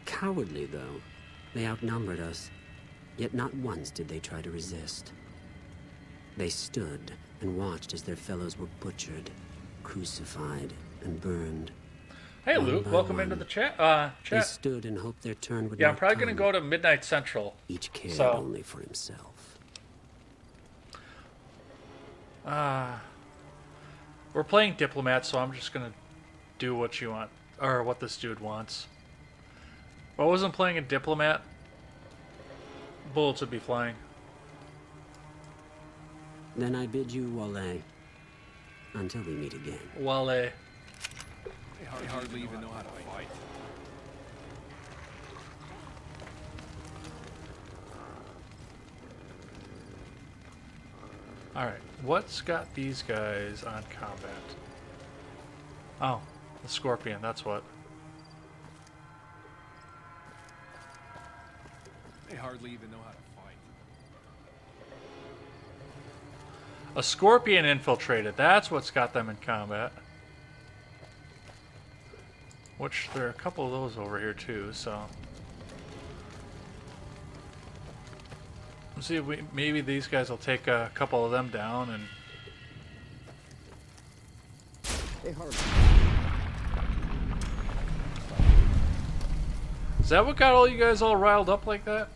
Cowardly, though. They outnumbered us. Yet not once did they try to resist. They stood and watched as their fellows were butchered, crucified, and burned. Hey, One Luke, by welcome one, into the chat. They stood and hoped their turn would Yeah, I'm not probably going to come. go to Midnight Central. Each cared So, only for himself. we're playing Diplomat, so I'm just going to do what you want, or what this dude wants. If I wasn't playing a Diplomat, bullets would be flying. Then I bid you Wale. Until we meet again. Wale. They hardly even know how to fight. Alright, what's got these guys on combat? Oh, the Scorpion, that's what. They hardly even know how to fight. A Scorpion infiltrated, that's what's got them in combat. Which, there are a couple of those over here too, so... Let's see if maybe these guys will take a couple of them down and... They hardly. Is that what got all you guys all riled up like that?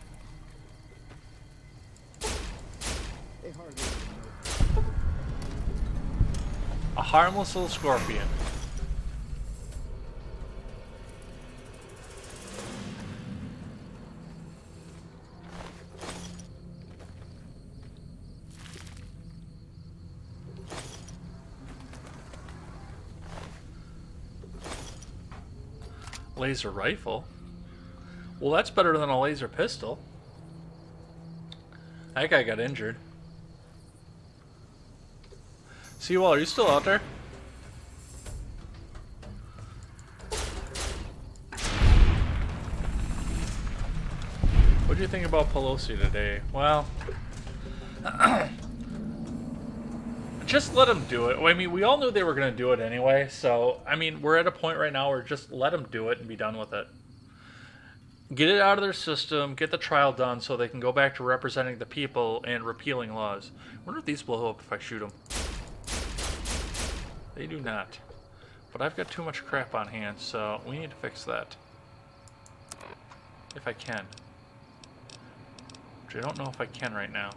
They hardly even know. A harmless little Scorpion. Laser rifle? Well, that's better than a laser pistol. That guy got injured. Seawall, are you still out there? What do you think about Pelosi today? Well, just let them do it. I mean, we all knew they were going to do it anyway, so, I mean, we're at a point right now where just let them do it and be done with it. Get it out of their system, get the trial done so they can go back to representing the people and repealing laws. I wonder if these blow up if I shoot them. They do not. But I've got too much crap on hand, so we need to fix that. If I can. Which I don't know if I can right now.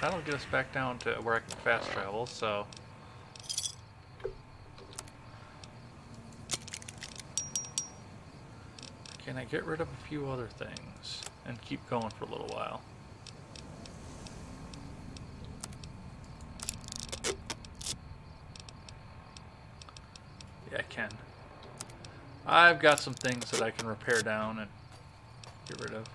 That'll get us back down to where I can fast travel, so... Can I get rid of a few other things and keep going for a little while? Yeah, I can. I've got some things that I can repair down and get rid of.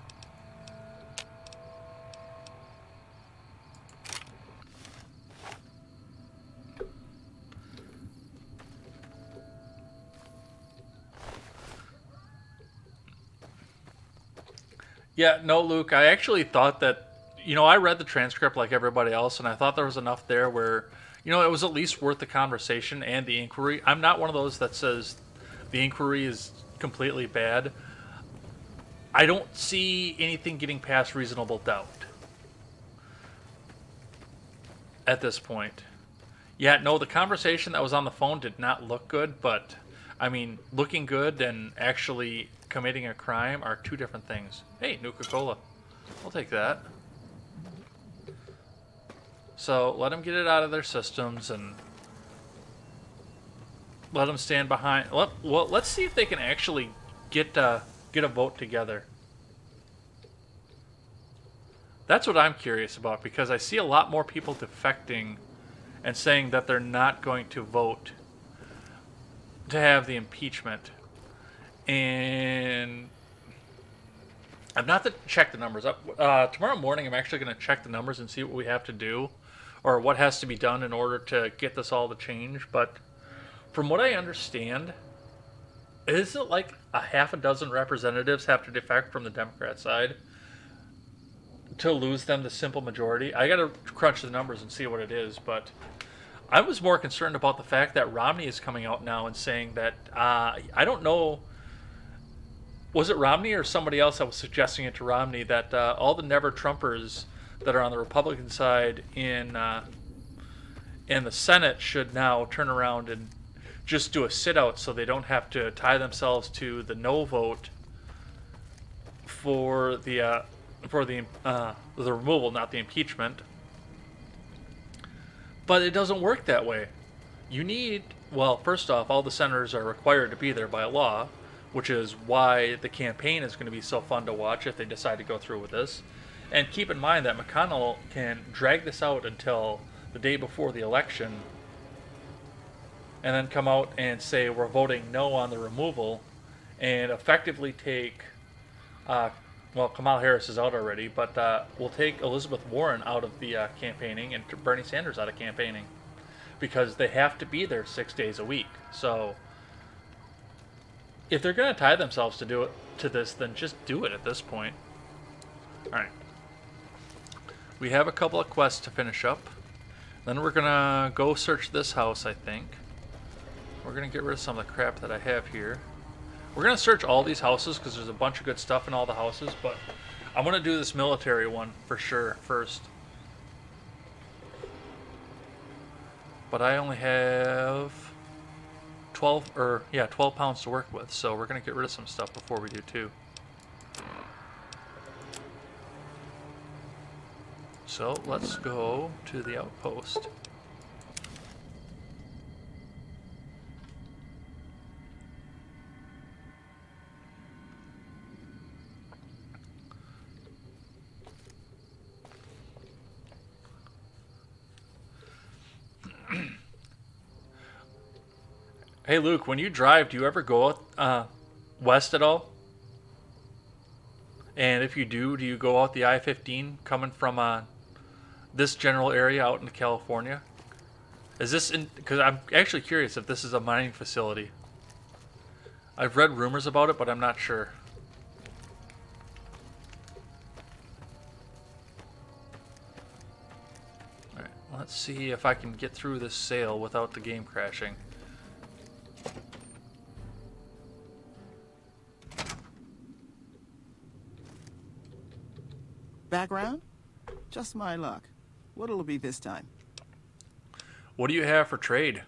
Yeah, no, Luke, I actually thought that, I read the transcript like everybody else, and I thought there was enough there where, it was at least worth the conversation and the inquiry. I'm not one of those that says the inquiry is completely bad. I don't see anything getting past reasonable doubt at this point. Yeah, no, the conversation that was on the phone did not look good, but, I mean, looking good and actually committing a crime are two different things. Hey, Nuka-Cola. I'll take that. So, let them get it out of their systems and let them stand behind. Well, let's see if they can actually get a vote together. That's what I'm curious about, because I see a lot more people defecting and saying that they're not going to vote to have the impeachment. And I'm not to check the numbers up. Tomorrow morning, I'm actually going to check the numbers and see what we have to do, or what has to be done in order to get this all to change. But from what I understand, isn't it like a half a dozen representatives have to defect from the Democrat side to lose them the simple majority? I got to crunch the numbers and see what it is, but I was more concerned about the fact that Romney is coming out now and saying that, I don't know, was it Romney or somebody else that was suggesting it to Romney, that all the never-Trumpers that are on the Republican side in the Senate should now turn around and just do a sit-out so they don't have to tie themselves to the no vote for the removal, not the impeachment. But it doesn't work that way. You need, well, first off, all the senators are required to be there by law, which is why the campaign is going to be so fun to watch if they decide to go through with this. And keep in mind that McConnell can drag this out until the day before the election and then come out and say we're voting no on the removal and effectively take, well, Kamala Harris is out already, but we'll take Elizabeth Warren out of the campaigning and Bernie Sanders out of campaigning because they have to be there 6 days a week. So if they're going to tie themselves to this, then just do it at this point. All right. We have a couple of quests to finish up. Then we're going to go search this house, I think. We're going to get rid of some of the crap that I have here. We're going to search all these houses because there's a bunch of good stuff in all the houses, but I want to do this military one for sure first. But I only have 12 pounds to work with, so we're going to get rid of some stuff before we do too. So let's go to the outpost. Hey Luke, when you drive, do you ever go west at all? And if you do you go out the I-15 coming from this general area out into California? Is this in? Because I'm actually curious if this is a mining facility. I've read rumors about it, but I'm not sure. Alright, let's see if I can get through this sale without the game crashing. Background? Just my luck. What'll it be this time? What do you have for trade?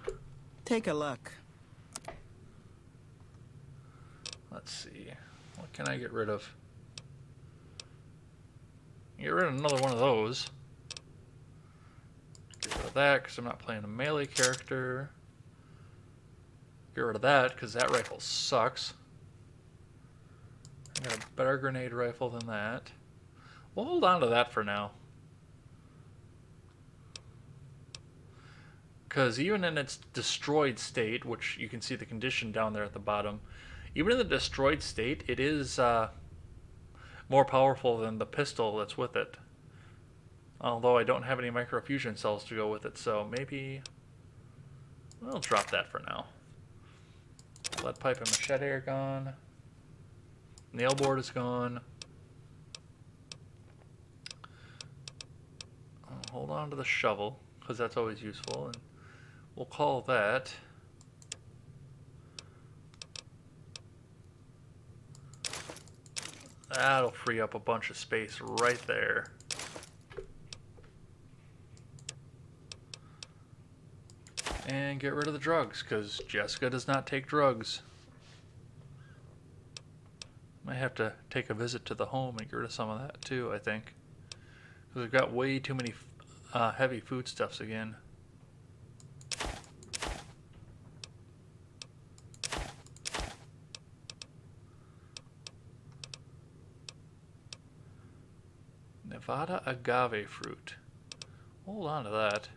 Take a look. Let's see. What can I get rid of? Get rid of another one of those. Get rid of that because I'm not playing a melee character. Get rid of that because that rifle sucks. I got a better grenade rifle than that. We'll hold on to that for now. Because even in its destroyed state, which you can see the condition down there at the bottom, even in the destroyed state, it is more powerful than the pistol that's with it. Although I don't have any microfusion cells to go with it, so maybe we'll drop that for now. Lead pipe and machete are gone. Nail board is gone. hold on to the shovel, because that's always useful, and we'll call that... That'll free up a bunch of space right there. And get rid of the drugs, because Jessica does not take drugs. Might have to take a visit to the home and get rid of some of that too, I think. Because we've got way too many heavy foodstuffs again. Nevada agave fruit. Hold on to that.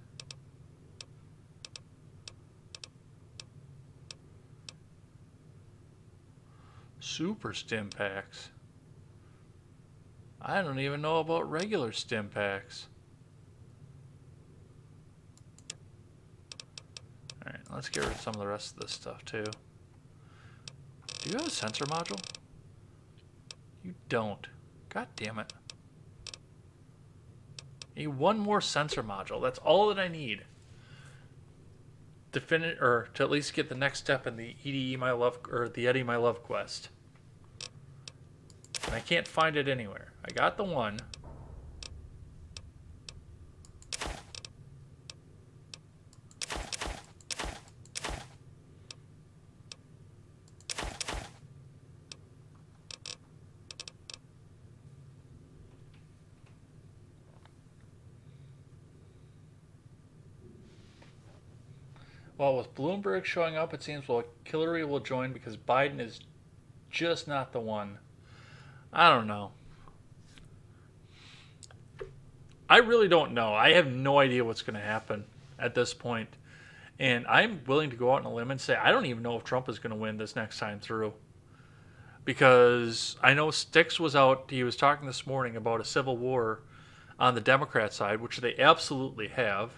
Super stim packs. I don't even know about regular stim packs. Alright, let's get rid of some of the rest of this stuff too. Do you have a sensor module? You don't. God damn it. I need one more sensor module. That's all that I need to finish, or to at least get the next step in the EDE My Love, or the Eddie My Love quest. And I can't find it anywhere. I got the one. Well, with Bloomberg showing up, it seems Hillary will join because Biden is just not the one. I don't know. I really don't know. I have no idea what's going to happen at this point. And I'm willing to go out on a limb and say I don't even know if Trump is going to win this next time through. Because I know Styx was out, he was talking this morning about a civil war on the Democrat side, which they absolutely have.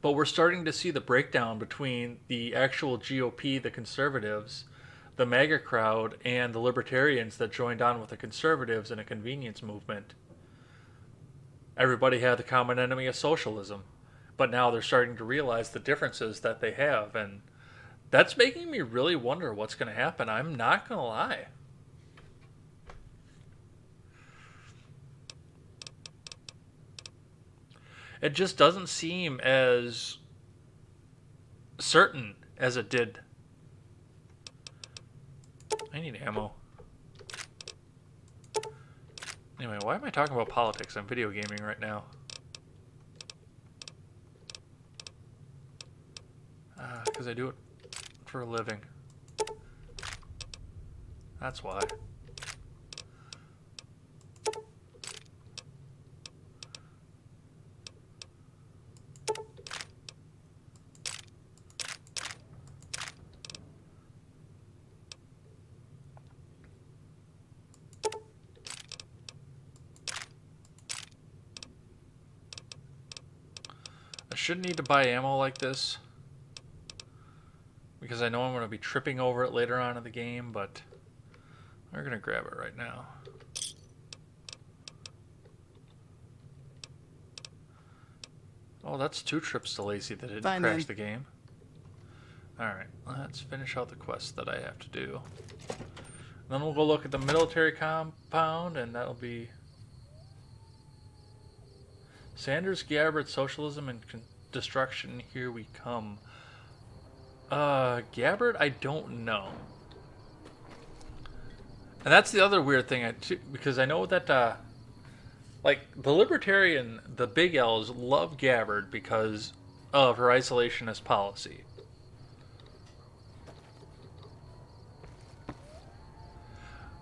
But we're starting to see the breakdown between the actual GOP, the conservatives, the MAGA crowd, and the libertarians that joined on with the conservatives in a convenience movement. Everybody had the common enemy of socialism, but now they're starting to realize the differences that they have, and that's making me really wonder what's going to happen. I'm not going to lie. It just doesn't seem as certain as it did. I need ammo. Anyway, why am I talking about politics? I'm video gaming right now. Because I do it for a living. That's why. Shouldn't need to buy ammo like this because I know I'm going to be tripping over it later on in the game, but we're going to grab it right now. Oh, that's 2 trips to Lacey that didn't crash the game. Alright, let's finish out the quest that I have to do. Then we'll go look at the military compound, and that'll be Sanders, Gabbard, Socialism, and Destruction, Here We Come. Gabbard, I don't know. And that's the other weird thing, because I know that, like, the Libertarian, the Big L's love Gabbard because of her isolationist policy.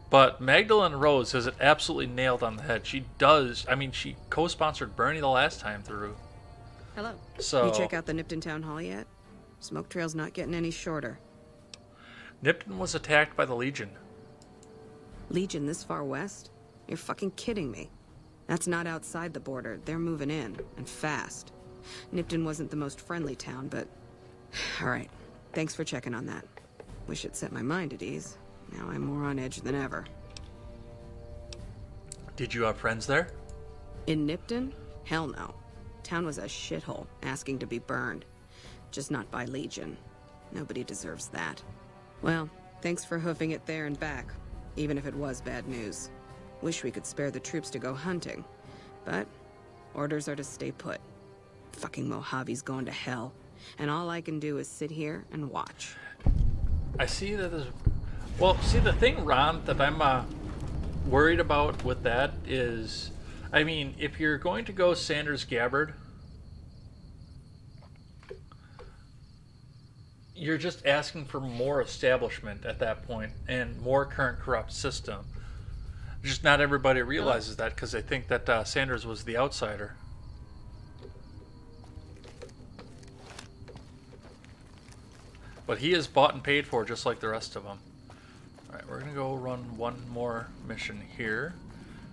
But Magdalene Rose has it absolutely nailed on the head. She does. I mean, she co-sponsored Bernie the last time through. Hello. So, you check out the Nipton Town Hall yet? Smoke trail's not getting any shorter. Nipton was attacked by the Legion. Legion this far west? You're fucking kidding me. That's not outside the border. They're moving in, and fast. Nipton wasn't the most friendly town, but... Alright, thanks for checking on that. Wish it set my mind at ease. Now I'm more on edge than ever. Did you have friends there? In Nipton? Hell no. Town was a shithole, asking to be burned. Just not by Legion. Nobody deserves that. Well, thanks for hoofing it there and back, even if it was bad news. Wish we could spare the troops to go hunting. But orders are to stay put. Fucking Mojave's going to hell. And all I can do is sit here and watch. I see that there's... Well, see, the thing, Ron, that I'm worried about with that is... I mean, if you're going to go Sanders Gabbard, you're just asking for more establishment at that point and more current corrupt system. Just not everybody realizes that because they think that Sanders was the outsider. But he is bought and paid for just like the rest of them. Alright, we're going to go run one more mission here.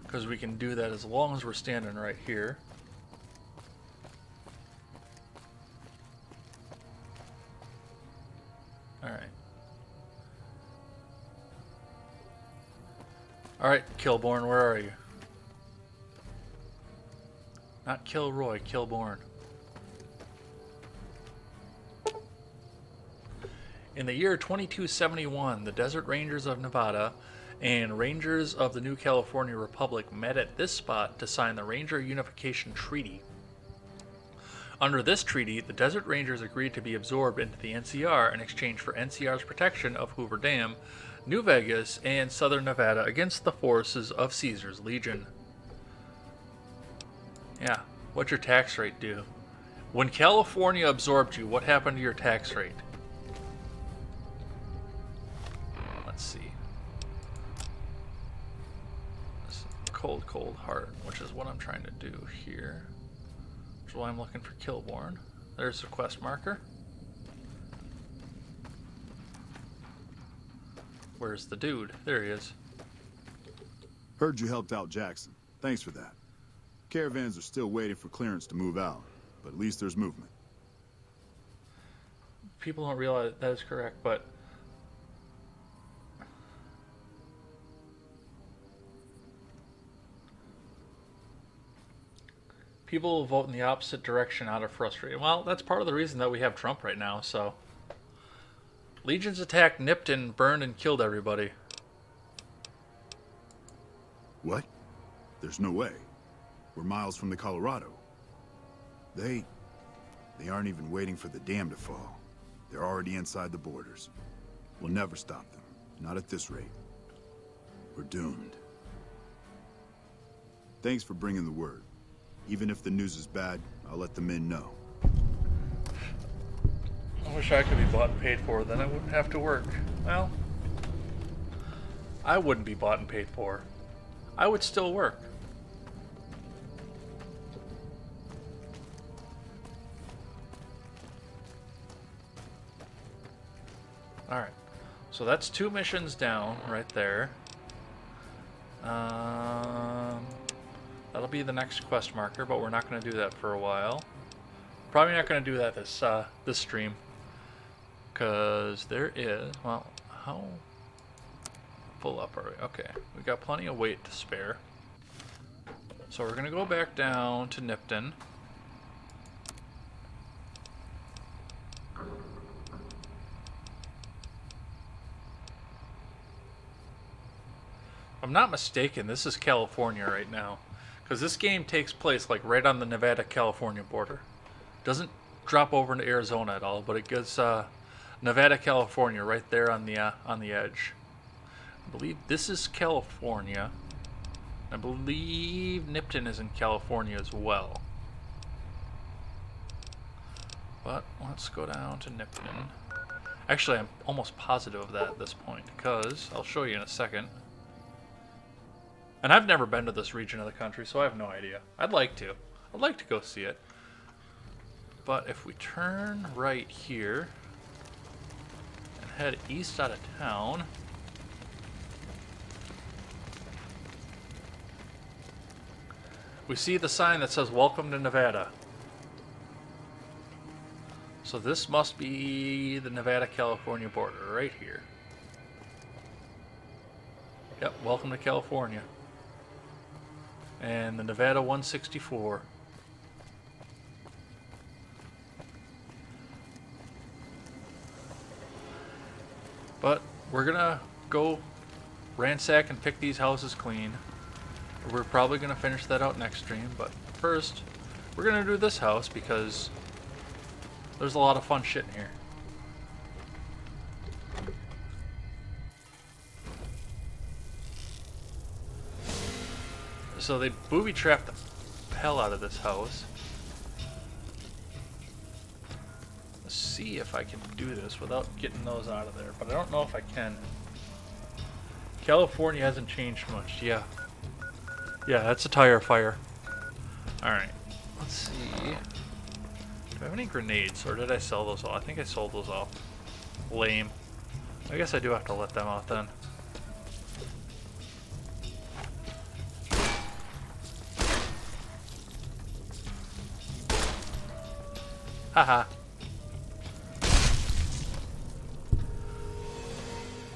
Because we can do that as long as we're standing right here. Alright. Alright, Kilborn, where are you? Not Kilroy, Kilborn. In the year 2271, the Desert Rangers of Nevada and Rangers of the New California Republic met at this spot to sign the Ranger Unification Treaty. Under this treaty, the Desert Rangers agreed to be absorbed into the NCR in exchange for NCR's protection of Hoover Dam, New Vegas, and Southern Nevada against the forces of Caesar's Legion. Yeah, what'd your tax rate do? When California absorbed you, what happened to your tax rate? Let's see. Cold Heart, which is what I'm trying to do here. Which is why I'm looking for Kilborn. There's the quest marker. Where's the dude? There he is. Heard you helped out Jackson. Thanks for that. Caravans are still waiting for clearance to move out, but at least there's movement. People don't realize that is correct, but people will vote in the opposite direction out of frustration. Well, that's part of the reason that we have Trump right now, so. Legions attacked Nipton, burned, and killed everybody. What? There's no way. We're miles from the Colorado. They aren't even waiting for the dam to fall. They're already inside the borders. We'll never stop them. Not at this rate. We're doomed. Thanks for bringing the word. Even if the news is bad, I'll let the men know. I wish I could be bought and paid for, then I wouldn't have to work. Well, I wouldn't be bought and paid for. I would still work. Alright, so that's 2 missions down right there. That'll be the next quest marker, but we're not going to do that for a while. Probably not going to do that this stream. Because there is, well, how full up are we? Okay, we got plenty of weight to spare. So we're going to go back down to Nipton. If I'm not mistaken, this is California right now. Because this game takes place like right on the Nevada-California border. Doesn't drop over into Arizona at all, but it gets Nevada, California, right there on the edge. I believe this is California. I believe Nipton is in California as well. But let's go down to Nipton. Actually, I'm almost positive of that at this point, because I'll show you in a second. And I've never been to this region of the country, so I have no idea. I'd like to. I'd like to go see it. But if we turn right here and head east out of town, we see the sign that says "Welcome to Nevada." So this must be the Nevada-California border right here. Yep, welcome to California. And the Nevada 164. we're gonna go ransack and pick these houses clean. We're probably gonna finish that out next stream, but first, we're gonna do this house because there's a lot of fun shit in here. So they booby-trapped the hell out of this house. Let's see if I can do this without getting those out of there, but I don't know if I can. California hasn't changed much. Yeah, that's a tire fire. Alright, let's see. Do I have any grenades, or did I sell those all? I think I sold those all. Lame. I guess I do have to let them out then. Haha.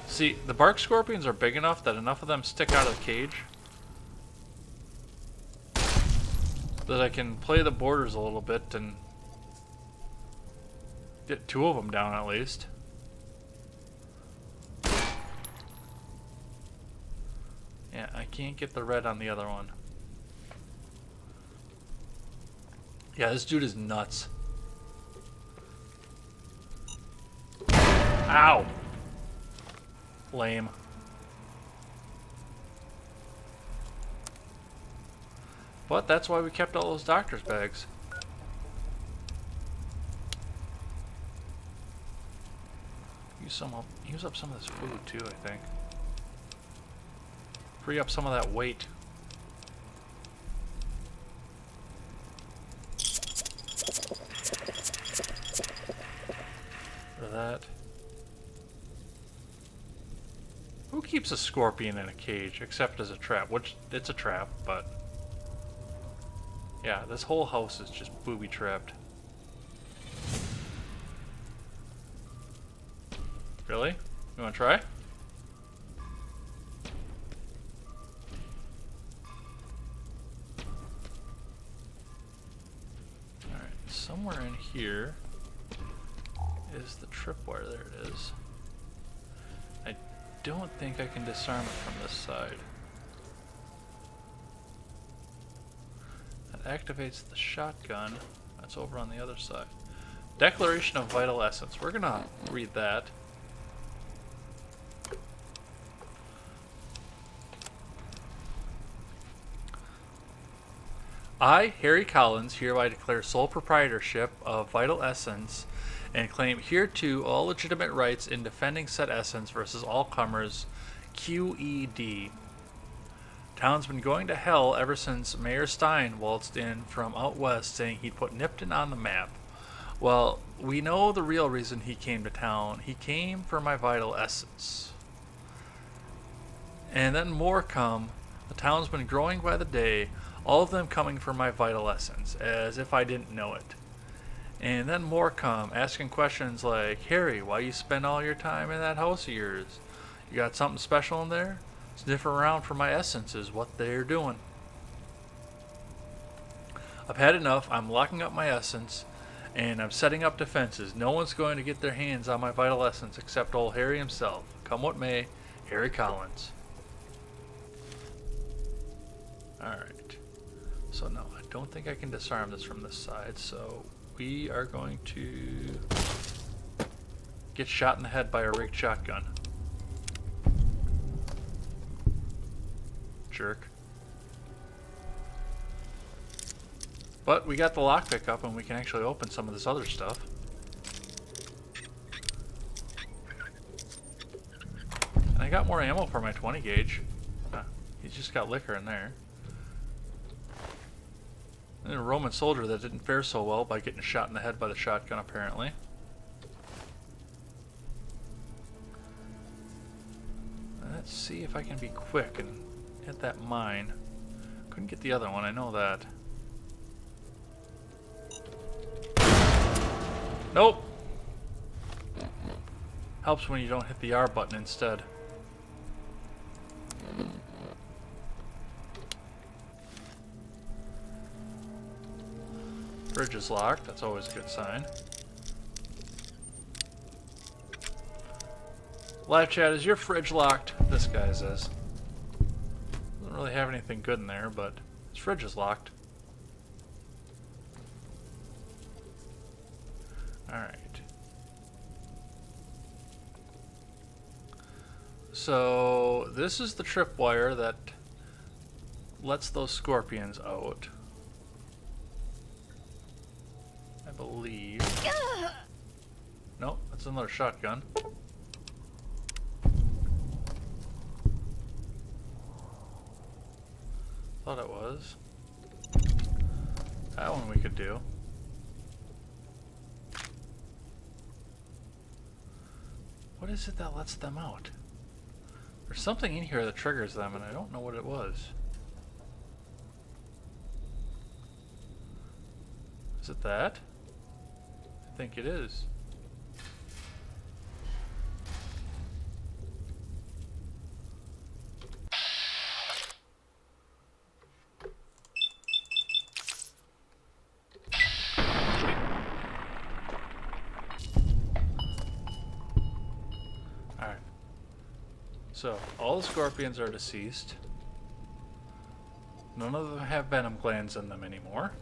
See, the bark scorpions are big enough that enough of them stick out of the cage that I can play the borders a little bit and get 2 of them down at least. Yeah, I can't get the red on the other one. Yeah, this dude is nuts. Ow! Lame. But that's why we kept all those doctor's bags. Use up some of this food too, I think. Free up some of that weight. For that. Who keeps a scorpion in a cage except as a trap? Which, it's a trap, but yeah, this whole house is just booby-trapped. Really? You wanna try? Alright, somewhere in here is the tripwire. There it is. I don't think I can disarm it from this side. That activates the shotgun. That's over on the other side. Declaration of Vital Essence. We're gonna read that. I, Harry Collins, hereby declare sole proprietorship of Vital Essence and claim hereto all legitimate rights in defending said essence versus all comers, QED. Town's been going to hell ever since Mayor Stein waltzed in from out west saying he'd put Nipton on the map. Well, we know the real reason he came to town. He came for my Vital Essence. And then more come. The town's been growing by the day, all of them coming for my Vital Essence, as if I didn't know it. And then more come, asking questions like, Harry, why you spend all your time in that house of yours? You got something special in there? Sniff around for my essence is what they're doing. I've had enough. I'm locking up my essence, and I'm setting up defenses. No one's going to get their hands on my Vital Essence except old Harry himself. Come what may, Harry Collins. Alright. So no, I don't think I can disarm this from this side, so we are going to get shot in the head by a rigged shotgun. Jerk. But we got the lockpick up and we can actually open some of this other stuff. And I got more ammo for my 20 gauge. He's just got liquor in there. And a Roman soldier that didn't fare so well by getting shot in the head by the shotgun, apparently. Let's see if I can be quick and hit that mine. Couldn't get the other one, I know that. Nope! Helps when you don't hit the R button instead. Bridge is locked, that's always a good sign. Live chat, is your fridge locked? This guy's is. Doesn't really have anything good in there, but his fridge is locked. Alright. So, this is the tripwire that lets those scorpions out. I believe. Nope, that's another shotgun. Thought it was. That one we could do. What is it that lets them out? There's something in here that triggers them, and I don't know what it was. Is it that? I think it is. So, all the scorpions are deceased. None of them have venom glands in them anymore.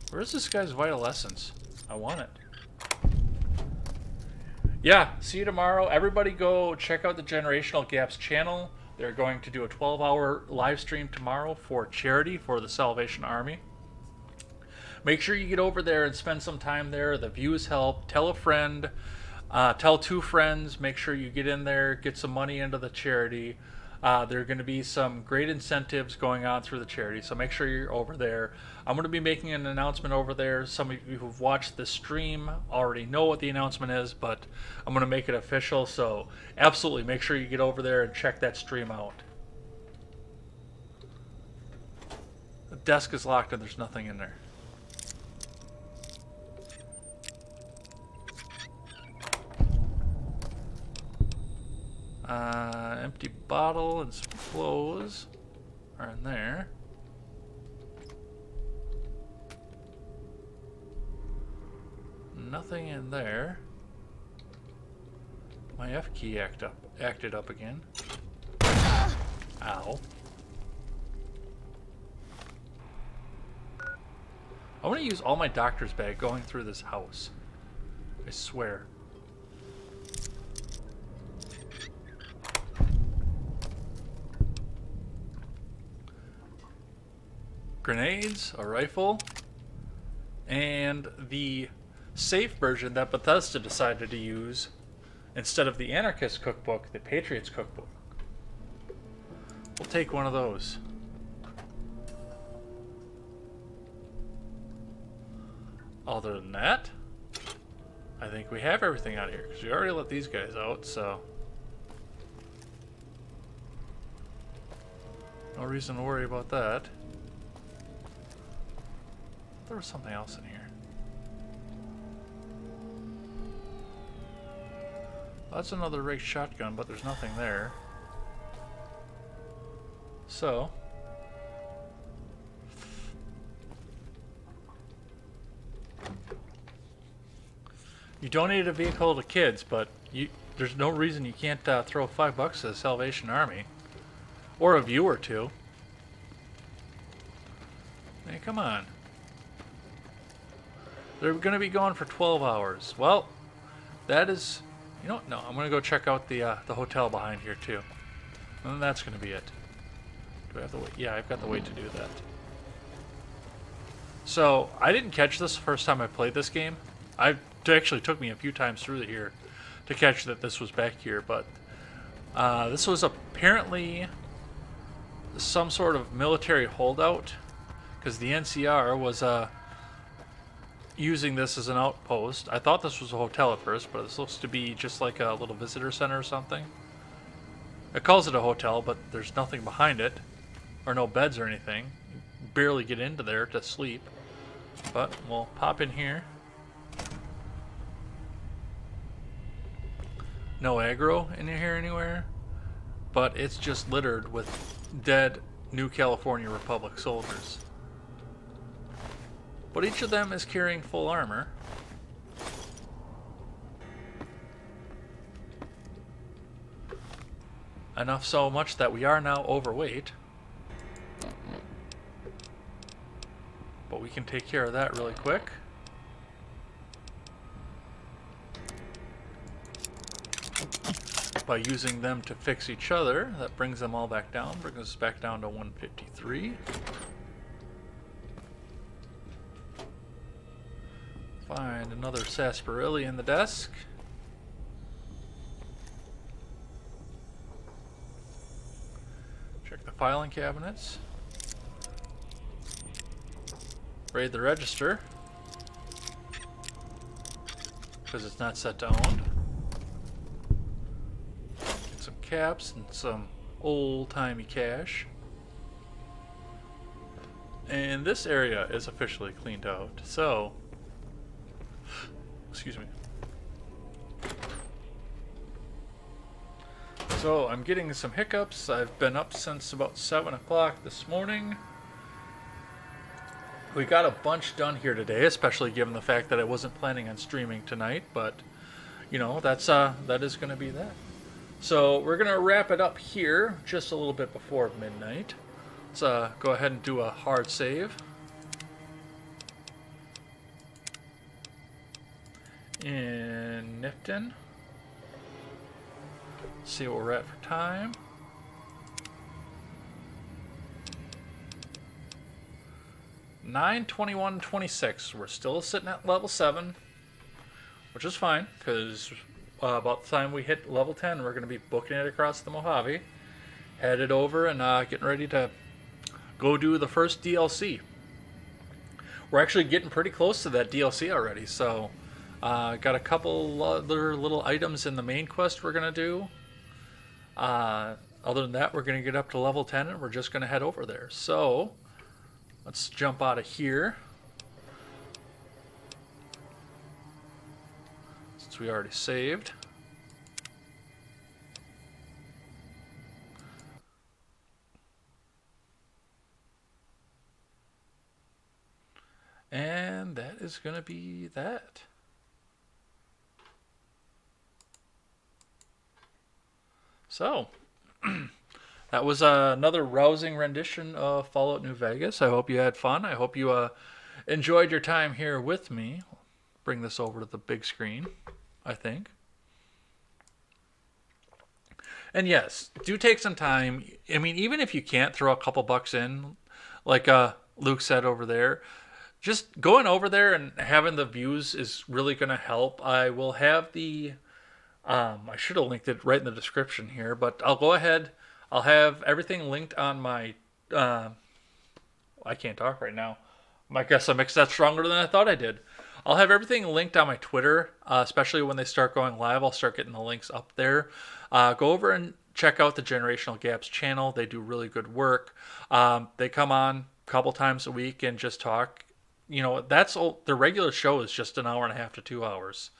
Where's this guy's vital essence? I want it. Yeah, see you tomorrow. Everybody go check out the Generational Gaps channel. They're going to do a 12-hour live stream tomorrow for charity for the Salvation Army. Make sure you get over there and spend some time there. The views help. Tell a friend. Tell 2 friends. Make sure you get in there. Get some money into the charity. There are going to be some great incentives going on through the charity. So make sure you're over there. I'm going to be making an announcement over there. Some of you who've watched this stream already know what the announcement is, but I'm going to make it official. So absolutely make sure you get over there and check that stream out. The desk is locked and there's nothing in there. Empty bottle and some clothes are in there. Nothing in there. My F key acted up again. Ow. I want to use all my doctor's bag going through this house. I swear. Grenades, a rifle, and the safe version that Bethesda decided to use instead of the Anarchist cookbook, the Patriots cookbook. We'll take one of those. Other than that, I think we have everything out here because we already let these guys out, so no reason to worry about that. There was something else in here. That's another rigged shotgun, but there's nothing there. So, you donated a vehicle to kids, but there's no reason you can't throw $5 to the Salvation Army. Or a view or two. Hey, come on. They're going to be going for 12 hours. Well, that is... You know what? No, I'm going to go check out the hotel behind here, too. And then that's going to be it. Do I have the weight? Yeah, I've got the weight to do that. So, I didn't catch this the first time I played this game. It actually took me a few times through here to catch that this was back here, but this was apparently some sort of military holdout, because the NCR was... using this as an outpost. I thought this was a hotel at first, but this looks to be just like a little visitor center or something. It calls it a hotel, but there's nothing behind it, or no beds or anything. You barely get into there to sleep. But we'll pop in here. No aggro in here anywhere, but it's just littered with dead New California Republic soldiers. But each of them is carrying full armor. Enough so much that we are now overweight. But we can take care of that really quick. By using them to fix each other. That brings them all back down. Brings us back down to 153. Find another sarsaparilla in the desk. Check the filing cabinets. Raid the register, because it's not set to owned. Get some caps and some old-timey cash. And this area is officially cleaned out, so... Excuse me. So, I'm getting some hiccups. I've been up since about 7 o'clock this morning. We got a bunch done here today, especially given the fact that I wasn't planning on streaming tonight, but, you know, that is going to be that. So, we're going to wrap it up here just a little bit before midnight. Let's go ahead and do a hard save. In Nipton. See what we're at for time. 9:21:26. We're still sitting at level 7, which is fine, because about the time we hit level 10, we're going to be booking it across the Mojave, headed over and getting ready to go do the first DLC. We're actually getting pretty close to that DLC already, so got a couple other little items in the main quest we're going to do. Other than that, we're going to get up to level 10 and we're just going to head over there. So, let's jump out of here. Since we already saved. And that is going to be that. So, that was another rousing rendition of Fallout New Vegas. I hope you had fun. I hope you enjoyed your time here with me. Bring this over to the big screen, I think. And yes, do take some time. I mean, even if you can't throw a couple bucks in, like Luke said over there, just going over there and having the views is really going to help. I will have the... I should have linked it right in the description here, but I'll go ahead. I'll have everything linked on my... I can't talk right now. I guess I mixed that stronger than I thought I did. I'll have everything linked on my Twitter, especially when they start going live. I'll start getting the links up there. Go over and check out the Generational Gaps channel. They do really good work. They come on a couple times a week and just talk. You know, that's all. Their regular show is just an hour and a half to 2 hours.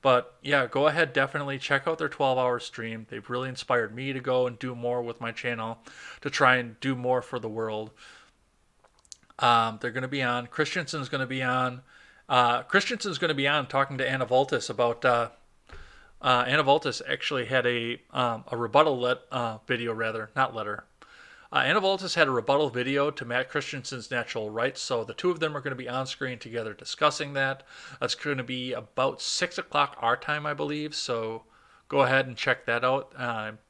But yeah, go ahead, definitely check out their 12-hour stream. They've really inspired me to go and do more with my channel, to try and do more for the world. They're going to be on. Christensen's going to be on. Christensen's going to be on talking to Anna Voltis about... Anna Voltis actually had a rebuttal video, rather, not letter. Anna Voltis had a rebuttal video to Matt Christensen's Natural Rights, so the two of them are going to be on screen together discussing that. That's going to be about 6 o'clock our time, I believe, so go ahead and check that out.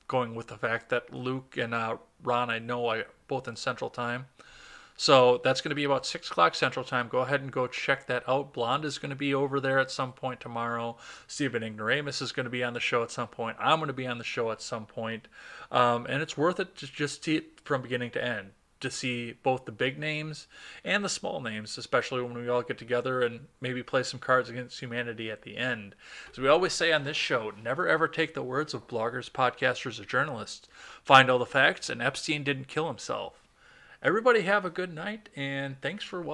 Going with the fact that Luke and Ron, I know, are both in Central Time. So that's going to be about 6 o'clock Central Time. Go ahead and go check that out. Blonde is going to be over there at some point tomorrow. Stephen Ignoramus is going to be on the show at some point. I'm going to be on the show at some point. And it's worth it to just see it from beginning to end, to see both the big names and the small names, especially when we all get together and maybe play some Cards Against Humanity at the end. As we always say on this show, never ever take the words of bloggers, podcasters, or journalists. Find all the facts, and Epstein didn't kill himself. Everybody have a good night, and thanks for watching.